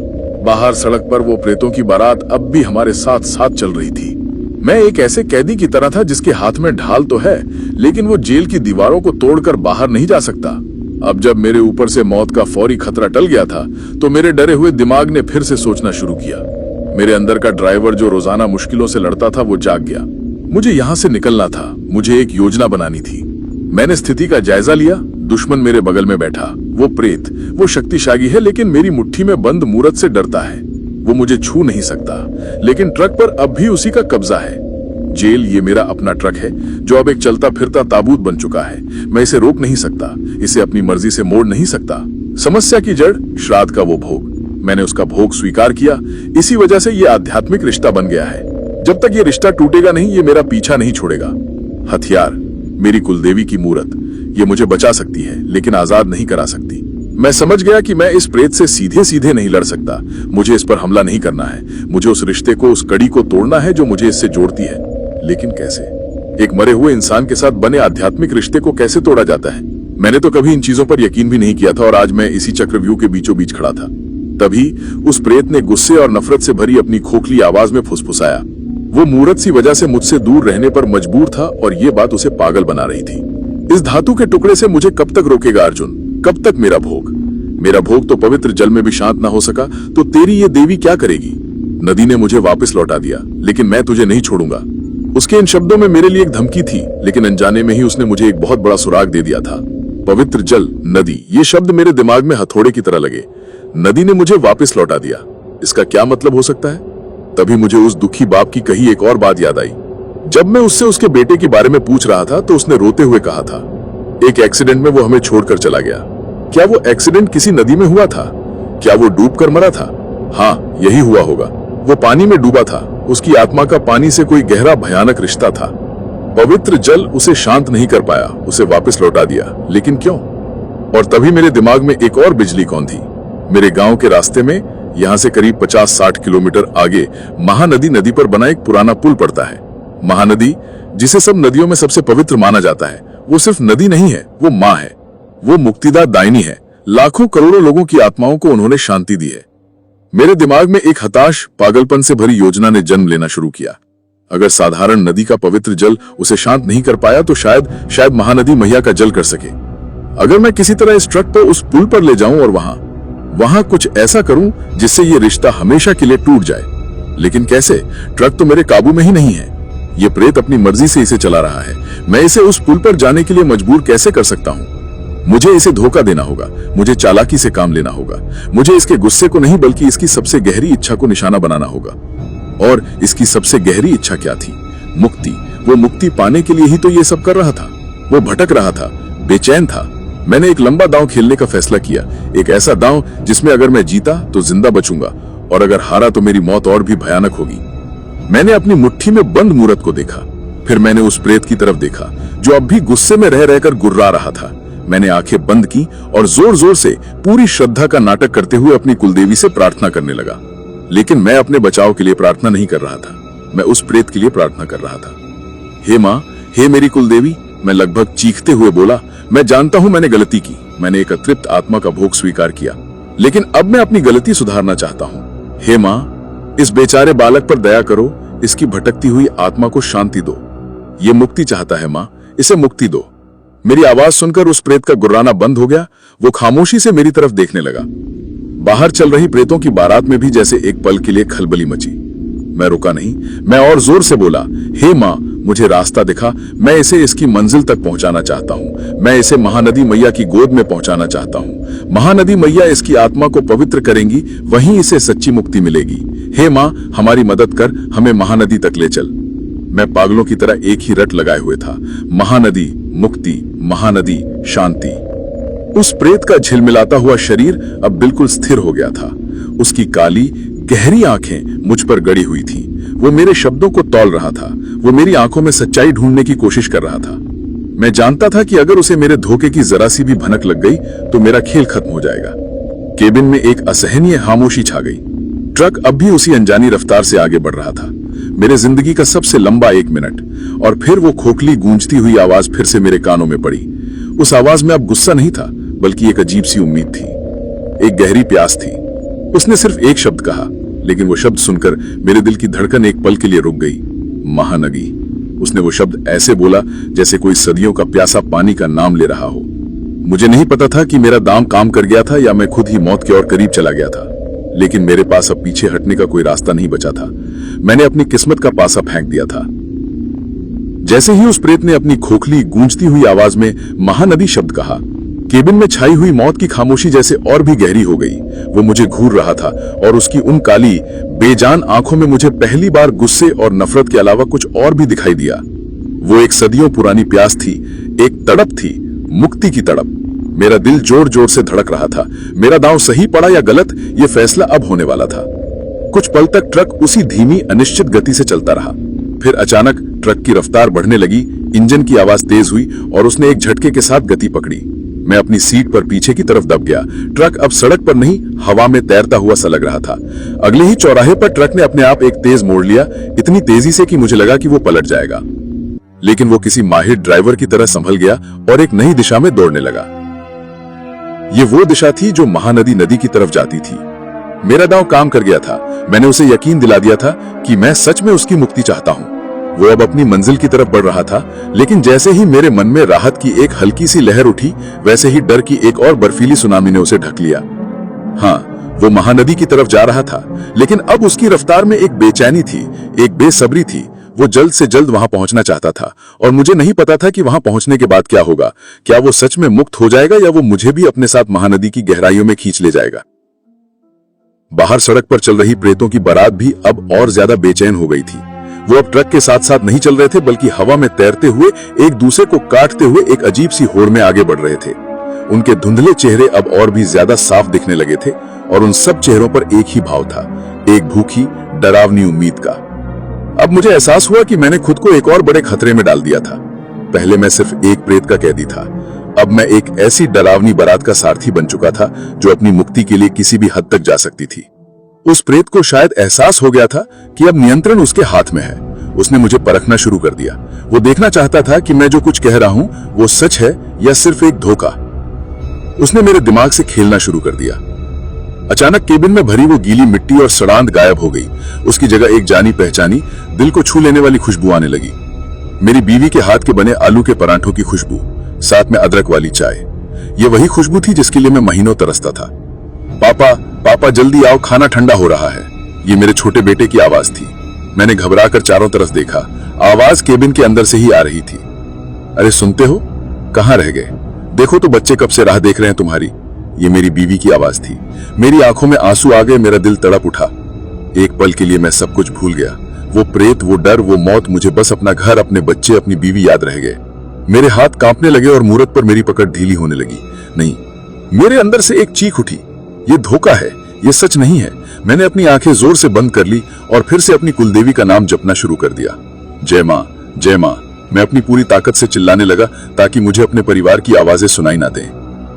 S3: बाहर सड़क पर वो प्रेतों की बारात अब भी हमारे साथ साथ चल रही थी। मैं एक ऐसे कैदी की तरह था जिसके हाथ में ढाल तो है, लेकिन वो जेल की दीवारों को तोड़कर बाहर नहीं जा सकता। अब जब मेरे ऊपर से मौत का फौरी खतरा टल गया था, तो मेरे डरे हुए दिमाग ने फिर से सोचना शुरू किया। मेरे अंदर का ड्राइवर जो रोजाना मुश्किलों से लड़ता था, वो जाग गया। मुझे यहाँ से निकलना था, मुझे एक योजना बनानी थी। मैंने स्थिति का जायजा लिया। दुश्मन मेरे बगल में बैठा, वो प्रेत, वो शक्तिशाली है, लेकिन मेरी मुट्ठी में बंद मूरत से डरता है। वो मुझे छू नहीं सकता, लेकिन ट्रक पर अब भी उसी का कब्जा है। जेल ये मेरा अपना ट्रक है, जो अब एक चलता फिरता ताबूत बन चुका है। मैं इसे रोक नहीं सकता, इसे अपनी मर्जी से मोड़ नहीं सकता। समस्या की जड़ श्राद्ध का वो भोग। मैंने उसका भोग स्वीकार किया, इसी वजह से ये आध्यात्मिक रिश्ता बन गया है। जब तक ये रिश्ता टूटेगा नहीं, ये मेरा पीछा नहीं छोड़ेगा। हथियार मेरी कुलदेवी की मूरत, ये मुझे बचा सकती है, लेकिन आजाद नहीं करा सकती। मैं समझ गया कि मैं इस प्रेत से सीधे सीधे नहीं लड़ सकता। मुझे इस पर हमला नहीं करना है, मुझे उस रिश्ते को, उस कड़ी को तोड़ना है जो मुझे इससे जोड़ती है। लेकिन कैसे? एक मरे हुए इंसान के साथ बने आध्यात्मिक रिश्ते को कैसे तोड़ा जाता है? मैंने तो कभी इन चीजों पर यकीन भी नहीं किया था, और आज मैं इसी चक्रव्यूह के बीचों बीच खड़ा था। तभी उस प्रेत ने गुस्से और नफरत से भरी अपनी खोखली आवाज में फुसफुसाया। वो मूरत सी वजह से मुझसे दूर रहने पर मजबूर था, और ये बात उसे पागल बना रही थी। इस धातु के टुकड़े से मुझे कब तक रोकेगा अर्जुन? कब तक मेरा भोग? मेरा भोग तो पवित्र जल में भी शांत ना हो सका, तो तेरी ये देवी क्या करेगी? नदी ने मुझे वापस लौटा दिया, लेकिन मैं तुझे नहीं छोड़ूंगा। उसके इन शब्दों में मेरे लिए एक धमकी थी, लेकिन अनजाने में ही उसने मुझे एक बहुत बड़ा सुराग दे दिया था। पवित्र जल, नदी, ये शब्द मेरे दिमाग में हथौड़े की तरह लगे। नदी ने मुझे वापस लौटा दिया, इसका क्या मतलब हो सकता है? तभी मुझे उस दुखी बाप की कही एक और बात याद आई। जब मैं उससे उसके बेटे के बारे में पूछ रहा था, तो उसने रोते हुए कहा था, एक एक्सीडेंट में वो हमें छोड़कर चला गया। क्या वो एक्सीडेंट किसी नदी में हुआ था? क्या वो डूबकर मरा था? हाँ, यही हुआ होगा। वो पानी में डूबा था। उसकी आत्मा का पानी से कोई गहरा भयानक रिश्ता था। पवित्र जल उसे शांत नहीं कर पाया, उसे वापस लौटा दिया, लेकिन क्यों? और तभी मेरे दिमाग में एक और बिजली कौन थी। मेरे गांव के रास्ते में, यहाँ से करीब 50-60 किलोमीटर आगे, महानदी नदी पर बना एक पुराना पुल पड़ता है। महानदी, जिसे सब नदियों में सबसे पवित्र माना जाता है, वो सिर्फ नदी नहीं है, वो माँ है। वो मुक्तिदा दायिनी है। लाखों करोड़ों लोगों की आत्माओं को उन्होंने शांति दी है। मेरे दिमाग में एक हताश, पागलपन से भरी योजना ने जन्म लेना शुरू किया। अगर साधारण नदी का पवित्र जल उसे शांत नहीं कर पाया, तो शायद महानदी मैया का जल कर सके। अगर मैं किसी तरह इस ट्रक को उस पुल पर ले जाऊं और वहां कुछ ऐसा करूं जिससे ये रिश्ता हमेशा के लिए टूट जाए। लेकिन कैसे? ट्रक तो मेरे काबू में ही नहीं है। ये प्रेत अपनी मर्जी से इसे चला रहा है। मैं इसे उस पुल पर जाने के लिए मजबूर कैसे कर सकता हूं? मुझे इसे धोखा देना होगा, मुझे चालाकी से काम लेना होगा। मुझे इसके गुस्से को नहीं, बल्कि इसकी सबसे गहरी इच्छा को निशाना बनाना होगा। और इसकी सबसे गहरी इच्छा क्या थी? मुक्ति। वो मुक्ति पाने के लिए ही तो ये सब कर रहा था। वो भटक रहा था, बेचैन था। मैंने एक लंबा दांव खेलने का फैसला किया, एक ऐसा दांव जिसमें अगर मैं जीता तो जिंदा बचूंगा, और अगर हारा तो मेरी मौत और भी भयानक होगी। मैंने अपनी मुट्ठी में बंद मूरत को देखा, फिर मैंने उस प्रेत की तरफ देखा जो अब भी गुस्से में रह रहकर गुर्रा रहा था। मैंने आंखें बंद की और जोर जोर से, पूरी श्रद्धा का नाटक करते हुए अपनी कुलदेवी से प्रार्थना करने लगा। लेकिन मैं अपने बचाव के लिए प्रार्थना नहीं कर रहा था, मैं उस प्रेत के लिए प्रार्थना कर रहा था। हे माँ, हे मेरी कुलदेवी, मैं लगभग चीखते हुए बोला, मैं जानता हूं मैंने गलती की। मैंने एक अतृप्त आत्मा का भोग स्वीकार किया, लेकिन अब मैं अपनी गलती सुधारना चाहता हूं। हे माँ, इस बेचारे बालक पर दया करो, इसकी भटकती हुई आत्मा को शांति दो। ये मुक्ति चाहता है माँ, इसे मुक्ति दो। मेरी आवाज सुनकर उस प्रेत का गुर्राना बंद हो गया। वो खामोशी से मेरी तरफ देखने लगा। बाहर चल रही प्रेतों की बारात में भी जैसे एक पल के लिए खलबली मची। मैं रुका नहीं, मैं और जोर से बोला, हे माँ, मुझे रास्ता दिखा। मैं इसे इसकी मंजिल तक पहुंचाना चाहता हूँ। मैं इसे महानदी मैया की गोद में पहुंचाना चाहता हूँ। महानदी मैया इसकी आत्मा को पवित्र करेंगी, वहीं इसे सच्ची मुक्ति मिलेगी। हे माँ, हमारी मदद कर, हमें महानदी तक ले चल। मैं पागलों की तरह एक ही रट लगाए हुए था, महानदी, मुक्ति, महानदी, शांति। उस प्रेत का झिलमिलाता हुआ शरीर अब बिल्कुल स्थिर हो गया था। उसकी काली गहरी आंखें मुझ पर गड़ी हुई थीं। वो मेरे शब्दों को तौल रहा था। वो मेरी आंखों में सच्चाई ढूंढने की कोशिश कर रहा था। मैं जानता था कि अगर उसे मेरे धोखे की जरा सी भी भनक लग गई तो मेरा खेल खत्म हो जाएगा। केबिन में एक असहनीय खामोशी छा गई। ट्रक अब भी उसी अनजानी रफ्तार से आगे बढ़ रहा था। मेरे जिंदगी का सबसे लंबा 1 मिनट, और फिर वो खोखली गूंजती हुई आवाज फिर से मेरे कानों में पड़ी। उस आवाज में अब गुस्सा नहीं था, बल्कि एक अजीब सी उम्मीद थी, एक गहरी प्यास थी। उसने सिर्फ एक शब्द कहा, लेकिन वो शब्द सुनकर मेरे दिल की धड़कन एक पल के लिए रुक गई। महानदी। उसने वो शब्द ऐसे बोला जैसे कोई सदियों का प्यासा पानी का नाम ले रहा हो। मुझे नहीं पता था कि मेरा दाम काम कर गया था या मैं खुद ही मौत के और करीब चला गया था, लेकिन मेरे पास अब पीछे हटने का कोई रास्ता नहीं बचा था। मैंने अपनी किस्मत का पासा फेंक दिया था। जैसे ही उस प्रेत ने अपनी खोखली गूंजती हुई आवाज में महानदी शब्द कहा, केबिन में छाई हुई मौत की खामोशी जैसे और भी गहरी हो गई। वो मुझे घूर रहा था और उसकी उन काली बेजान आंखों में मुझे पहली बार गुस्से और नफरत के अलावा कुछ और भी दिखाई दिया। वो एक सदियों पुरानी प्यास थी, एक तड़प थी, मुक्ति की तड़प। मेरा दिल जोर जोर से धड़क रहा था। मेरा दांव सही पड़ा या गलत, ये फैसला अब होने वाला था। कुछ पल तक ट्रक उसी धीमी अनिश्चित गति से चलता रहा। फिर अचानक ट्रक की रफ्तार बढ़ने लगी, इंजन की आवाज तेज हुई और उसने एक झटके के साथ गति पकड़ी। मैं अपनी सीट पर पीछे की तरफ दब गया। ट्रक अब सड़क पर नहीं, हवा में तैरता हुआ सा लग रहा था। अगले ही चौराहे पर ट्रक ने अपने आप एक तेज मोड़ लिया, इतनी तेजी से कि मुझे लगा कि वो पलट जाएगा, लेकिन वो किसी माहिर ड्राइवर की तरह संभल गया और एक नई दिशा में दौड़ने लगा। ये वो दिशा थी जो महानदी नदी की तरफ जाती थी। मेरा दांव काम कर गया था। मैंने उसे यकीन दिला दिया था कि मैं सच में उसकी मुक्ति चाहता हूं। वो अब अपनी मंजिल की तरफ बढ़ रहा था, लेकिन जैसे ही मेरे मन में राहत की एक हल्की सी लहर उठी, वैसे ही डर की एक और बर्फीली सुनामी ने उसे ढक लिया। हाँ, वो महानदी की तरफ जा रहा था, लेकिन अब उसकी रफ्तार में एक बेचैनी थी, एक बेसब्री थी। वो जल्द से जल्द वहां पहुंचना चाहता था और मुझे नहीं पता था कि वहां पहुंचने के बाद क्या होगा। क्या वो सच में मुक्त हो जाएगा या वो मुझे भी अपने साथ महानदी की गहराइयों में खींच ले जाएगा। बाहर सड़क पर चल रही प्रेतों की बारात भी अब और ज्यादा बेचैन हो गई थी। वो अब ट्रक के साथ साथ नहीं चल रहे थे, बल्कि हवा में तैरते हुए, एक दूसरे को काटते हुए एक अजीब सी होड़ में आगे बढ़ रहे थे। उनके धुंधले चेहरे अब और भी ज्यादा साफ दिखने लगे थे और उन सब चेहरों पर एक ही भाव था, एक भूखी डरावनी उम्मीद का। अब मुझे एहसास हुआ कि मैंने खुद को एक और बड़े खतरे में डाल दिया था। पहले मैं सिर्फ एक प्रेत का कैदी था, अब मैं एक ऐसी डरावनी बारात का सारथी बन चुका था जो अपनी मुक्ति के लिए किसी भी हद तक जा सकती थी। उस प्रेत को शायद एहसास हो गया था कि अब नियंत्रण उसके हाथ में है। उसने मुझे परखना शुरू कर दिया। वो देखना चाहता था कि मैं जो कुछ कह रहा हूं वो सच है या सिर्फ एक धोखा। उसने मेरे दिमाग से खेलना शुरू कर दिया। अचानक केबिन में भरी वो गीली मिट्टी और सड़ांध गायब हो गई। उसकी जगह एक जानी पहचानी, दिल को छू लेने वाली खुशबू आने लगी। मेरी बीवी के हाथ के बने आलू के परांठों की खुशबू, साथ में अदरक वाली चाय। ये वही खुशबू थी जिसके लिए मैं महीनों तरसता था। पापा, पापा जल्दी आओ, खाना ठंडा हो रहा है। ये मेरे छोटे बेटे की आवाज थी। मैंने घबराकर चारों तरफ देखा। आवाज केबिन के अंदर से ही आ रही थी। अरे सुनते हो, कहां रह गए? देखो तो बच्चे कब से राह देख रहे हैं तुम्हारी। ये मेरी बीवी की आवाज थी। मेरी आंखों में आंसू आ गए, मेरा दिल तड़प उठा। एक पल के लिए मैं सब कुछ भूल गया। वो प्रेत, वो डर, वो मौत, मुझे बस अपना घर, अपने बच्चे, अपनी बीवी याद रह गए। मेरे हाथ कांपने लगे और मूरत पर मेरी पकड़ ढीली होने लगी। नहीं, मेरे अंदर से एक चीख उठी, ये धोखा है, ये सच नहीं है। मैंने अपनी आंखें जोर से बंद कर ली और फिर से अपनी कुलदेवी का नाम जपना शुरू कर दिया। जय मां, जय मां। मैं अपनी पूरी ताकत से चिल्लाने लगा ताकि मुझे अपने परिवार की आवाजें सुनाई ना दें।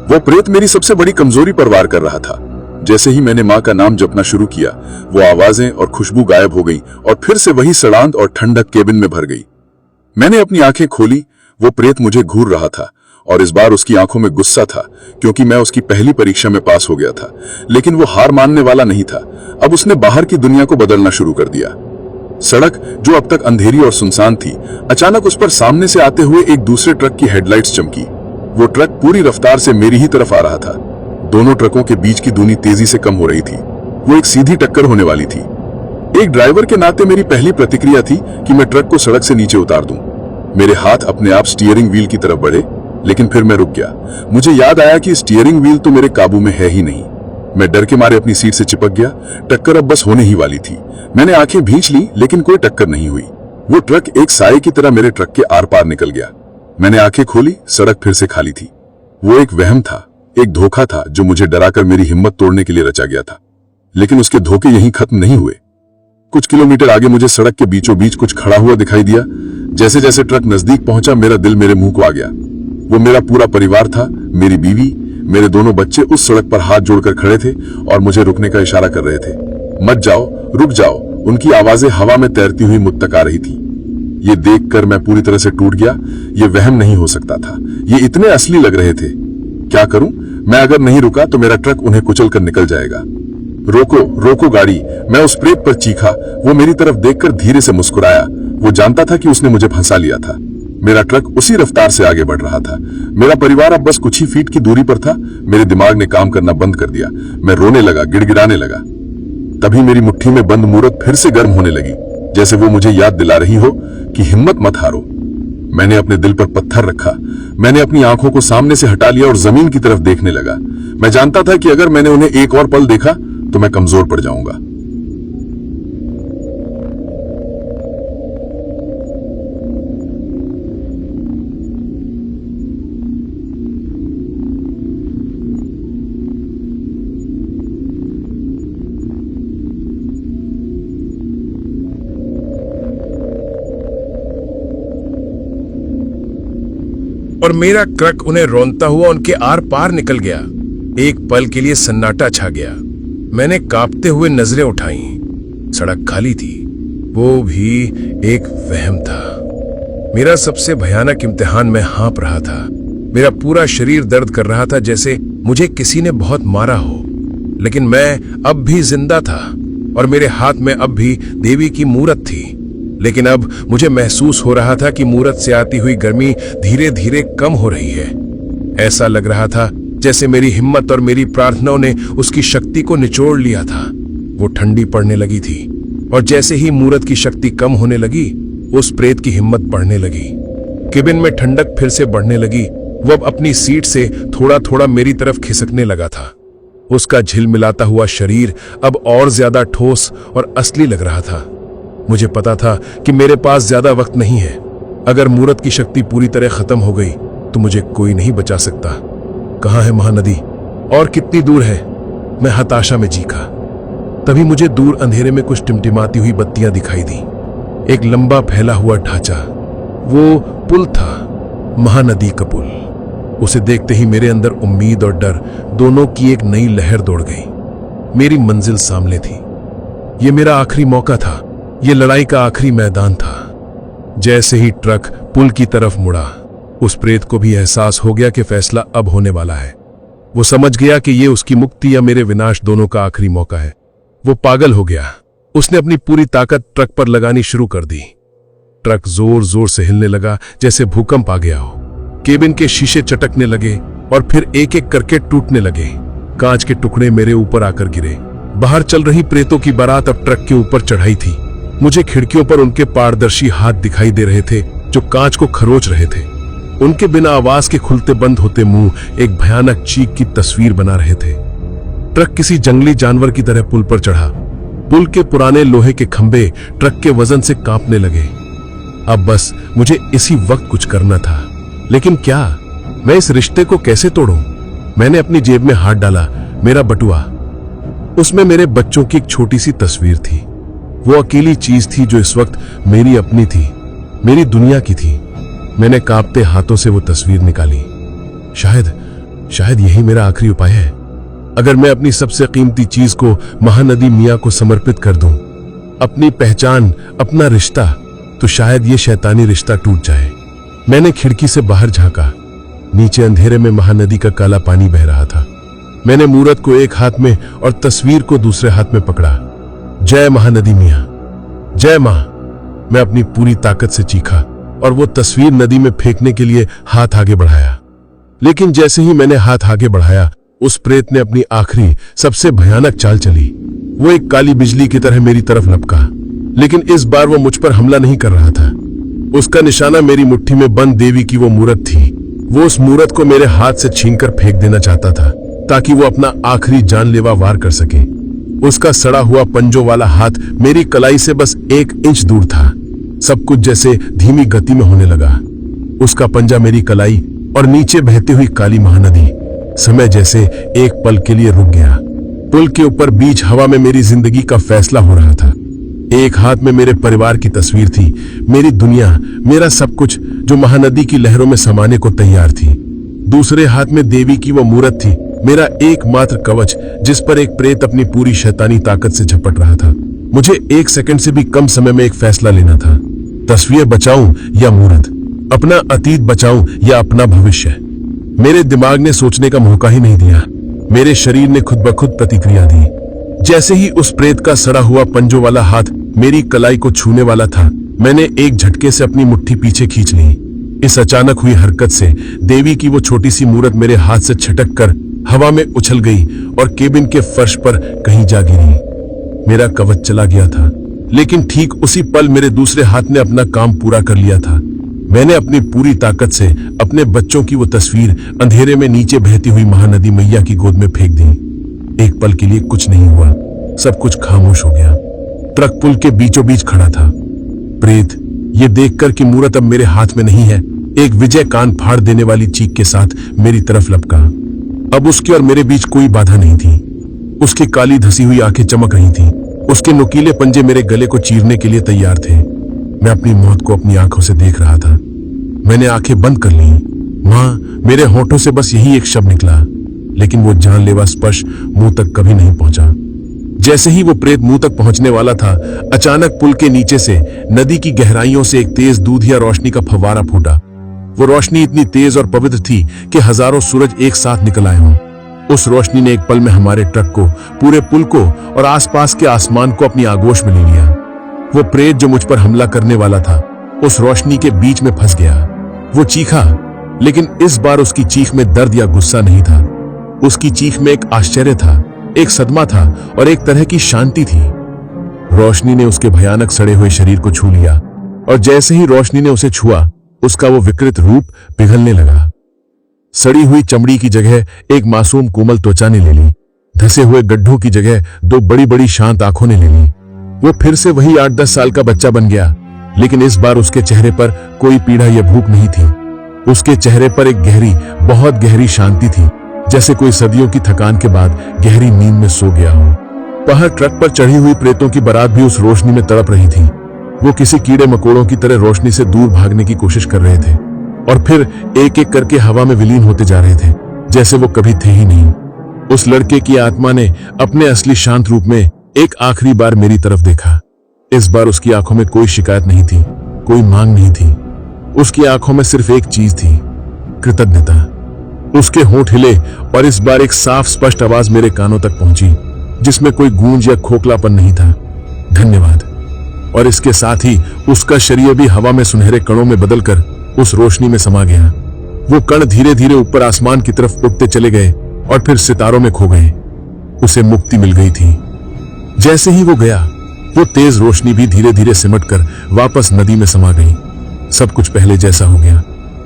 S3: वो प्रेत मेरी सबसे बड़ी कमजोरी पर वार कर रहा था। जैसे ही मैंने मां का नाम जपना शुरू किया, वो आवाजें और खुशबू गायब हो गई और फिर से वही सड़ांध और ठंडक केबिन में भर गई। मैंने अपनी आंखें खोली। वो प्रेत मुझे घूर रहा था और इस बार उसकी आंखों में गुस्सा था, क्योंकि मैं उसकी पहली परीक्षा में पास हो गया था। लेकिन वो हार मानने वाला नहीं था। अब उसने बाहर की दुनिया को बदलना शुरू कर दिया। सड़क, जो अब तक अंधेरी और सुनसान थी, अचानक उस पर सामने से आते हुए एक दूसरे ट्रक की हेडलाइट्स चमकी। वो ट्रक पूरी रफ्तार से मेरी ही तरफ आ रहा था। दोनों ट्रकों के बीच की दूरी तेजी से कम हो रही थी। वो एक सीधी टक्कर होने वाली थी। एक ड्राइवर के नाते मेरी पहली प्रतिक्रिया थी कि मैं ट्रक को सड़क से नीचे उतार दूं। मेरे हाथ अपने आप स्टीयरिंग व्हील की तरफ बढ़े, लेकिन फिर मैं रुक गया। मुझे याद आया कि स्टीयरिंग व्हील तो मेरे काबू में है ही नहीं। मैं डर के मारे अपनी सीट से चिपक गया। टक्कर अब बस होने ही वाली थी। मैंने आंखें भींच ली, लेकिन कोई टक्कर नहीं हुई। वो ट्रक एक साए की तरह मेरे ट्रक के आर पार निकल गया। मैंने आंखें खोली, सड़क फिर से खाली थी। वो एक वहम था, एक धोखा था जो मुझे डराकर मेरी हिम्मत तोड़ने के लिए रचा गया था।
S2: लेकिन उसके धोखे यहीं खत्म नहीं हुए। कुछ किलोमीटर आगे मुझे सड़क के बीचों बीच कुछ खड़ा हुआ दिखाई दिया। जैसे जैसे ट्रक नजदीक पहुंचा, मेरा दिल मेरे मुंह को आ गया। वो मेरा पूरा परिवार था, मेरी बीवी, मेरे दोनों बच्चे उस सड़क पर हाथ जोड़कर खड़े थे और मुझे रुकने का इशारा कर रहे थे। मत जाओ, रुक जाओ। उनकी आवाजें हवा में तैरती हुई मुझ तक आ रही थी। ये देखकर मैं पूरी तरह से टूट गया। ये वहम नहीं हो सकता था, ये इतने असली लग रहे थे। क्या करूं? मैं अगर नहीं रुका तो मेरा ट्रक उन्हें कुचल कर निकल जाएगा। रोको, रोको गाड़ी, मैं उस प्रेत पर चीखा। वो मेरी तरफ देखकर धीरे से मुस्कुराया। वो जानता था कि उसने मुझे फंसा लिया था। मेरा ट्रक उसी रफ्तार से आगे बढ़ रहा था। मेरा परिवार अब बस कुछ ही फीट की दूरी पर था। मेरे दिमाग ने काम करना बंद कर दिया। मैं रोने लगा, गिड़गिड़ाने लगा। तभी मेरी मुट्ठी में बंद मूरत फिर से गर्म होने लगी, जैसे वो मुझे याद दिला रही हो कि हिम्मत मत हारो। मैंने अपने दिल पर पत्थर रखा। मैंने अपनी आंखों को सामने से हटा लिया और जमीन की तरफ देखने लगा। मैं जानता था कि अगर मैंने उन्हें एक और पल देखा तो मैं कमजोर पड़ जाऊंगा।
S1: और मेरा ट्रक उन्हें रौंदता हुआ उनके आर पार निकल गया। एक पल के लिए सन्नाटा छा गया। मैंने कांपते हुए नजरें उठाई। सड़क खाली थी। वो भी एक वहम था। मेरा सबसे भयानक इम्तिहान में हाँप रहा था। मेरा पूरा शरीर दर्द कर रहा था, जैसे मुझे किसी ने बहुत मारा हो। लेकिन मैं अब भी जिंदा था और मेरे हाथ में अब भी देवी की मूरत थी। लेकिन अब मुझे महसूस हो रहा था कि मूरत से आती हुई गर्मी धीरे धीरे कम हो रही है। ऐसा लग रहा था जैसे मेरी हिम्मत और मेरी प्रार्थनाओं ने उसकी शक्ति को निचोड़ लिया था। वो ठंडी पड़ने लगी थी और जैसे ही मूरत की शक्ति कम होने लगी, उस प्रेत की हिम्मत बढ़ने लगी। केबिन में ठंडक फिर से बढ़ने लगी। वो अब अपनी सीट से थोड़ा थोड़ा मेरी तरफ खिसकने लगा था। उसका झिलमिलाता हुआ शरीर अब और ज्यादा ठोस और असली लग रहा था। मुझे पता था कि मेरे पास ज्यादा वक्त नहीं है। अगर मूरत की शक्ति पूरी तरह खत्म हो गई तो मुझे कोई नहीं बचा सकता। कहाँ है महानदी और कितनी दूर है? मैं हताशा में चीखा। तभी मुझे दूर अंधेरे में कुछ टिमटिमाती हुई बत्तियां दिखाई दी। एक लंबा फैला हुआ ढांचा, वो पुल था, महानदी का पुल। उसे देखते ही मेरे अंदर उम्मीद और डर दोनों की एक नई लहर दौड़ गई। मेरी मंजिल सामने थी। ये मेरा आखिरी मौका था। ये लड़ाई का आखिरी मैदान था। जैसे ही ट्रक पुल की तरफ मुड़ा, उस प्रेत को भी एहसास हो गया कि फैसला अब होने वाला है। वो समझ गया कि ये उसकी मुक्ति या मेरे विनाश दोनों का आखिरी मौका है। वो पागल हो गया। उसने अपनी पूरी ताकत ट्रक पर लगानी शुरू कर दी। ट्रक जोर जोर से हिलने लगा, जैसे भूकंप आ गया हो। केबिन के शीशे चटकने लगे और फिर एक एक करके टूटने लगे। कांच के टुकड़े मेरे ऊपर आकर गिरे। बाहर चल रही प्रेतों की बारात अब ट्रक के ऊपर चढ़ाई थी। मुझे खिड़कियों पर उनके पारदर्शी हाथ दिखाई दे रहे थे, जो कांच को खरोच रहे थे। उनके बिना आवाज के खुलते बंद होते मुंह एक भयानक चीख की तस्वीर बना रहे थे। ट्रक किसी जंगली जानवर की तरह पुल पर चढ़ा। पुल के पुराने लोहे के खंभे ट्रक के वजन से कांपने लगे। अब बस मुझे इसी वक्त कुछ करना था। लेकिन क्या? मैं इस रिश्ते को कैसे तोड़ूं? मैंने अपनी जेब में हाथ डाला। मेरा बटुआ, उसमें मेरे बच्चों की एक छोटी सी तस्वीर थी। वो अकेली चीज थी जो इस वक्त मेरी अपनी थी, मेरी दुनिया की थी। मैंने कांपते हाथों से वो तस्वीर निकाली। शायद यही मेरा आखिरी उपाय है। अगर मैं अपनी सबसे कीमती चीज को महानदी मियां को समर्पित कर दूं, अपनी पहचान, अपना रिश्ता, तो शायद ये शैतानी रिश्ता टूट जाए। मैंने खिड़की से बाहर झांका। नीचे अंधेरे में महानदी का काला पानी बह रहा था। मैंने मूरत को एक हाथ में और तस्वीर को दूसरे हाथ में पकड़ा। जय महानदी मियां, जय मां, मैं अपनी पूरी ताकत से चीखा और वो तस्वीर नदी में फेंकने के लिए हाथ आगे बढ़ाया। लेकिन जैसे ही मैंने हाथ आगे बढ़ाया, उस प्रेत ने अपनी आखिरी सबसे भयानक चाल चली। वो एक काली बिजली की तरह मेरी तरफ लपका, लेकिन इस बार वो मुझ पर हमला नहीं कर रहा था। उसका निशाना मेरी मुट्ठी में बंद देवी की वो मूरत थी। वो उस मूरत को मेरे हाथ से छीनकर फेंक देना चाहता था, ताकि वो अपना आखिरी जानलेवा वार कर सके। उसका सड़ा हुआ पंजों वाला हाथ मेरी कलाई से बस 1 इंच दूर था। सब कुछ जैसे धीमी गति में होने लगा। उसका पंजा मेरी कलाई और नीचे बहती हुई काली महानदी। समय जैसे एक पल के लिए रुक गया। पुल के ऊपर बीच हवा में मेरी जिंदगी का फैसला हो रहा था। एक हाथ में मेरे परिवार की तस्वीर थी, मेरी दुनिया, मेरा सब कुछ जो महानदी की लहरों में समाने को तैयार थी। दूसरे हाथ में देवी की वो मूर्त थी, मेरा एकमात्र कवच जिस पर एक प्रेत अपनी पूरी शैतानी ताकत से झपट रहा था। मुझे 1 सेकंड से भी कम समय में एक फैसला लेना था। तस्वीर बचाऊं या मूर्त, अपना अतीत बचाऊं या अपना भविष्य। मेरे दिमाग ने सोचने का मौका ही नहीं दिया। मेरे शरीर ने खुद ब खुद प्रतिक्रिया दी। जैसे ही उस प्रेत का सड़ा हुआ पंजों वाला हाथ मेरी कलाई को छूने वाला था, मैंने एक झटके से अपनी मुट्ठी पीछे खींच ली। इस अचानक हुई हरकत से देवी की वो छोटी सी मूर्त मेरे हाथ से छटक कर हवा में उछल गई और केबिन के फर्श पर कहीं जा गिरी। मेरा कवच चला गया था, लेकिन ठीक उसी पल मेरे दूसरे हाथ ने अपना काम पूरा कर लिया था। मैंने अपनी पूरी ताकत से अपने बच्चों की वो तस्वीर अंधेरे में नीचे बहती हुई महानदी मैया की गोद में फेंक दी। एक पल के लिए कुछ नहीं हुआ, सब कुछ खामोश हो गया। ट्रक पुल के बीचों बीच खड़ा था। प्रेत ये देखकर कि मूर्त अब मेरे हाथ में नहीं है, एक विजय कान फाड़ देने वाली चीख के साथ मेरी तरफ लपका। अब उसके और मेरे बीच कोई बाधा नहीं थी। उसकी काली धसी हुई आंखें चमक रही थीं। उसके नुकीले पंजे मेरे गले को चीरने के लिए तैयार थे। मैं अपनी मौत को अपनी आंखों से देख रहा था। मैंने आंखें बंद कर ली। मां, मेरे होठों से बस यही एक शब्द निकला, लेकिन वो जानलेवा स्पर्श मुंह तक कभी नहीं पहुंचा। जैसे ही वो प्रेत मुंह तक पहुंचने वाला था, अचानक पुल के नीचे से नदी की गहराइयों से एक तेज दूधिया रोशनी का फव्वारा फूटा। वो रोशनी इतनी तेज और पवित्र थी कि हजारों सूरज एक साथ निकल आए हों। उस रोशनी ने एक पल में हमारे ट्रक को, पूरे पुल को और आसपास के आसमान को अपनी आगोश में ले लिया। वो प्रेत जो मुझ पर हमला करने वाला था, उस रोशनी के बीच में फंस गया। वो चीखा, लेकिन इस बार उसकी चीख में दर्द या गुस्सा नहीं था। उसकी चीख में एक आश्चर्य था, एक सदमा था और एक तरह की शांति थी। रोशनी ने उसके भयानक सड़े हुए शरीर को छू लिया और जैसे ही रोशनी ने उसे छुआ, उसका वो विकृत रूप पिघलने लगा। सड़ी हुई चमड़ी की जगह एक मासूम कोमल त्वचा ने ले ली। धसे हुए गड्ढों की जगह 2 बड़ी बड़ी शांत आंखों ने ले ली। वो फिर से वही 8-10 साल का बच्चा बन गया, लेकिन इस बार उसके चेहरे पर कोई पीड़ा या भूख नहीं थी। उसके चेहरे पर एक गहरी, बहुत गहरी शांति थी, जैसे कोई सदियों की थकान के बाद गहरी नींद में सो गया हो। बाहर ट्रक पर चढ़ी हुई प्रेतों की बारात भी उस रोशनी में तड़प रही थी। वो किसी कीड़े मकोड़ों की तरह रोशनी से दूर भागने की कोशिश कर रहे थे और फिर एक एक करके हवा में विलीन होते जा रहे थे, जैसे वो कभी थे ही नहीं। उस लड़के की आत्मा ने अपने असली शांत रूप में एक आखिरी बार मेरी तरफ देखा। इस बार उसकी आंखों में कोई शिकायत नहीं थी, कोई मांग नहीं थी। उसकी आंखों में सिर्फ एक चीज थी, कृतज्ञता। उसके होंठ हिले और इस बार एक साफ स्पष्ट आवाज मेरे कानों तक पहुंची, जिसमें कोई गूंज या खोखलापन नहीं था। धन्यवाद। और इसके साथ ही उसका शरीर भी हवा में सुनहरे कणों में बदलकर उस रोशनी में समा गया। वो कण धीरे धीरे ऊपर आसमान की तरफ उड़ते चले गए और फिर सितारों में खो गए। उसे मुक्ति मिल गई थी। जैसे ही वो गया, वो तेज रोशनी भी धीरे धीरे सिमटकर वापस नदी में समा गई। सब कुछ पहले जैसा हो गया।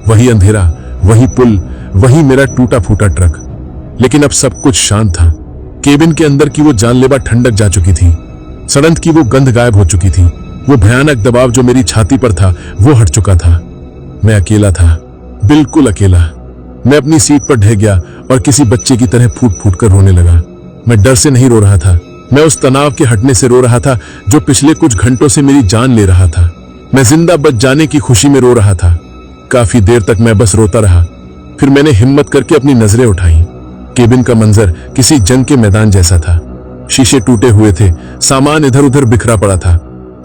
S1: वही अंधेरा, वही पुल, वही मेरा टूटा फूटा ट्रक। लेकिन अब सब कुछ शांत था। केबिन के अंदर की वो जानलेवा ठंडक जा चुकी थी। सड़ंत की वो गंध गायब हो चुकी थी। वो भयानक दबाव जो मेरी छाती पर था, वो हट चुका था। मैं अकेला था, बिल्कुल अकेला। मैं अपनी सीट पर ढह गया और किसी बच्चे की तरह फूट फूट कर रोने लगा। मैं डर से नहीं रो रहा था, मैं उस तनाव के हटने से रो रहा था जो पिछले कुछ घंटों से मेरी जान ले रहा था। मैं जिंदा बच जाने की खुशी में रो रहा था। काफी देर तक मैं बस रोता रहा। फिर मैंने हिम्मत करके अपनी नजरें उठाई। केबिन का मंजर किसी जंग के मैदान जैसा था। शीशे टूटे हुए थे, सामान इधर उधर बिखरा पड़ा था।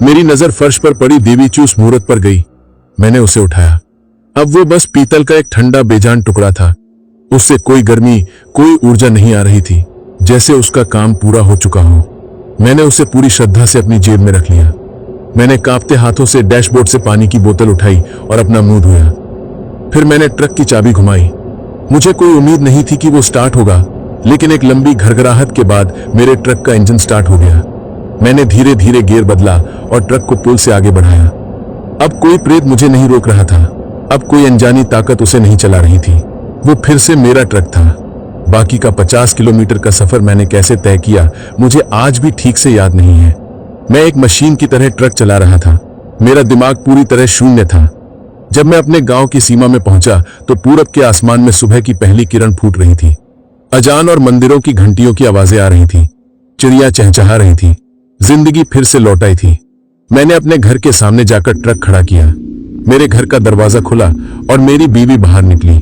S1: मेरी नजर फर्श पर पड़ी देवी की उस मूर्त पर गई। मैंने उसे उठाया। अब वो बस पीतल का एक ठंडा बेजान टुकड़ा था। उससे कोई गर्मी, कोई ऊर्जा नहीं आ रही थी, जैसे उसका काम पूरा हो चुका हो। मैंने उसे पूरी श्रद्धा से अपनी जेब में रख लिया। मैंने कांपते हाथों से डैशबोर्ड से पानी की बोतल उठाई और अपना मुंह धोया। फिर मैंने ट्रक की चाबी घुमाई। मुझे कोई उम्मीद नहीं थी कि वो स्टार्ट होगा, लेकिन एक लंबी घरघराहट के बाद मेरे ट्रक का इंजन स्टार्ट हो गया। मैंने धीरे धीरे गियर बदला और ट्रक को पुल से आगे बढ़ाया। अब कोई प्रेत मुझे नहीं रोक रहा था। अब कोई अनजानी ताकत उसे नहीं चला रही थी। वो फिर से मेरा ट्रक था। बाकी का 50 किलोमीटर का सफर मैंने कैसे तय किया, मुझे आज भी ठीक से याद नहीं है। मैं एक मशीन की तरह ट्रक चला रहा था। मेरा दिमाग पूरी तरह शून्य था। जब मैं अपने गांव की सीमा में पहुंचा तो पूरब के आसमान में सुबह की पहली किरण फूट रही थी।
S2: अजान और मंदिरों की घंटियों की आवाजें आ रही थी। चिड़िया चहचहा रही थी। जिंदगी फिर से लौट आई थी। मैंने अपने घर के सामने जाकर ट्रक खड़ा किया। मेरे घर का दरवाजा खुला और मेरी बीवी बाहर निकली।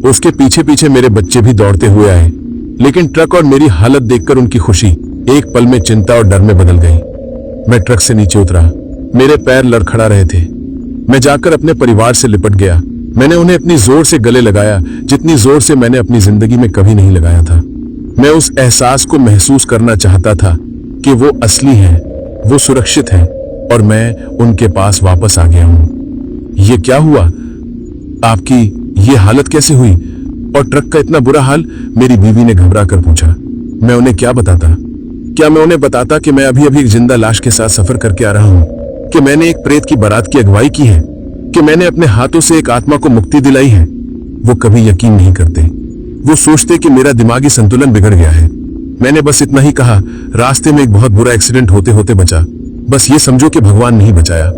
S2: उसके पीछे पीछे मेरे बच्चे भी दौड़ते हुए आए, लेकिन ट्रक और मेरी हालत देखकर उनकी खुशी एक पल में चिंता और डर में बदल गई। मैं ट्रक से नीचे उतरा। मेरे पैर लड़खड़ा रहे थे। मैं जाकर अपने परिवार से लिपट गया। मैंने उन्हें इतनी जोर से गले लगाया जितनी जोर से मैंने अपनी जिंदगी में कभी नहीं लगाया था। मैं उस एहसास को महसूस करना चाहता था कि वो असली हैं, वो सुरक्षित हैं और मैं उनके पास वापस आ गया हूं। ये क्या हुआ? आपकी ये हालत कैसे हुई? और ट्रक का इतना बुरा हाल? मेरी बीवी ने घबरा कर पूछा। मैं उन्हें क्या बताता? क्या मैं उन्हें बताता कि मैं अभी अभी एक जिंदा लाश के साथ सफर करके आ रहा हूं, कि मैंने एक प्रेत की बारात की अगुवाई की है, कि मैंने अपने हाथों से एक आत्मा को मुक्ति दिलाई है? वो कभी यकीन नहीं करते। वो सोचते कि मेरा दिमागी संतुलन बिगड़ गया है। मैंने बस इतना ही कहा, रास्ते में एक बहुत बुरा एक्सीडेंट होते होते बचा। बस ये समझो कि भगवान नहीं बचाया।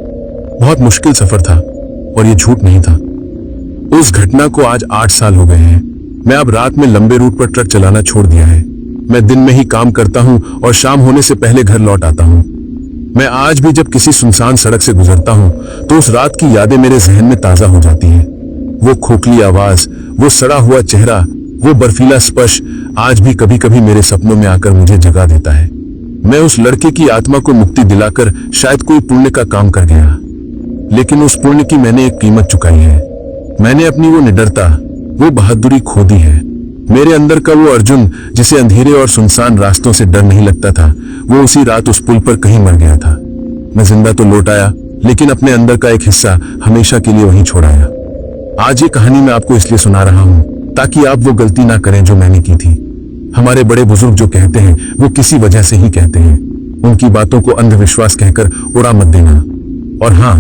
S2: बहुत मुश्किल सफर था और ये झूठ नहीं था। उस घटना को आज 8 साल हो गए हैं। मैं अब रात में लंबे रूट पर ट्रक चलाना छोड़ दिया है। मैं दिन में ही काम करता हूं और शाम होने से पहले घर लौट आता हूं। मैं आज भी जब किसी सुनसान सड़क से गुजरता हूं तो उस रात की यादें मेरे जहन में ताजा हो जाती हैं। वो खोखली आवाज, वो सड़ा हुआ चेहरा, वो बर्फीला स्पर्श आज भी कभी कभी मेरे सपनों में आकर मुझे जगा देता है। मैं उस लड़के की आत्मा को मुक्ति दिलाकर शायद कोई पुण्य का काम कर गया, लेकिन उस पुण्य की मैंने एक कीमत चुकाई है। मैंने अपनी वो निडरता, वो बहादुरी खो दी है। मेरे अंदर का वो अर्जुन जिसे अंधेरे और सुनसान रास्तों से डर नहीं लगता था, वो उसी रात उस पुल पर कहीं मर गया था। मैं जिंदा तो लौट आया, लेकिन अपने अंदर का एक हिस्सा हमेशा के लिए वहीं छोड़ आया। आज ये कहानी मैं आपको इसलिए सुना रहा हूं ताकि आप वो गलती ना करें जो मैंने की थी। हमारे बड़े बुजुर्ग जो कहते हैं वो किसी वजह से ही कहते हैं। उनकी बातों को अंधविश्वास कहकर उड़ा मत देना। और हाँ,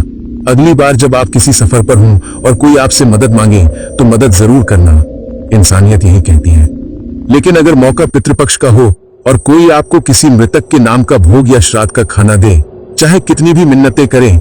S2: अगली बार जब आप किसी सफर पर हों और कोई आपसे मदद मांगे तो मदद जरूर करना। इंसानियत यही कहती है। लेकिन अगर मौका पितृपक्ष का हो और कोई आपको किसी मृतक के नाम का भोग या श्राद्ध का खाना दे, चाहे कितनी भी मिन्नतें करें,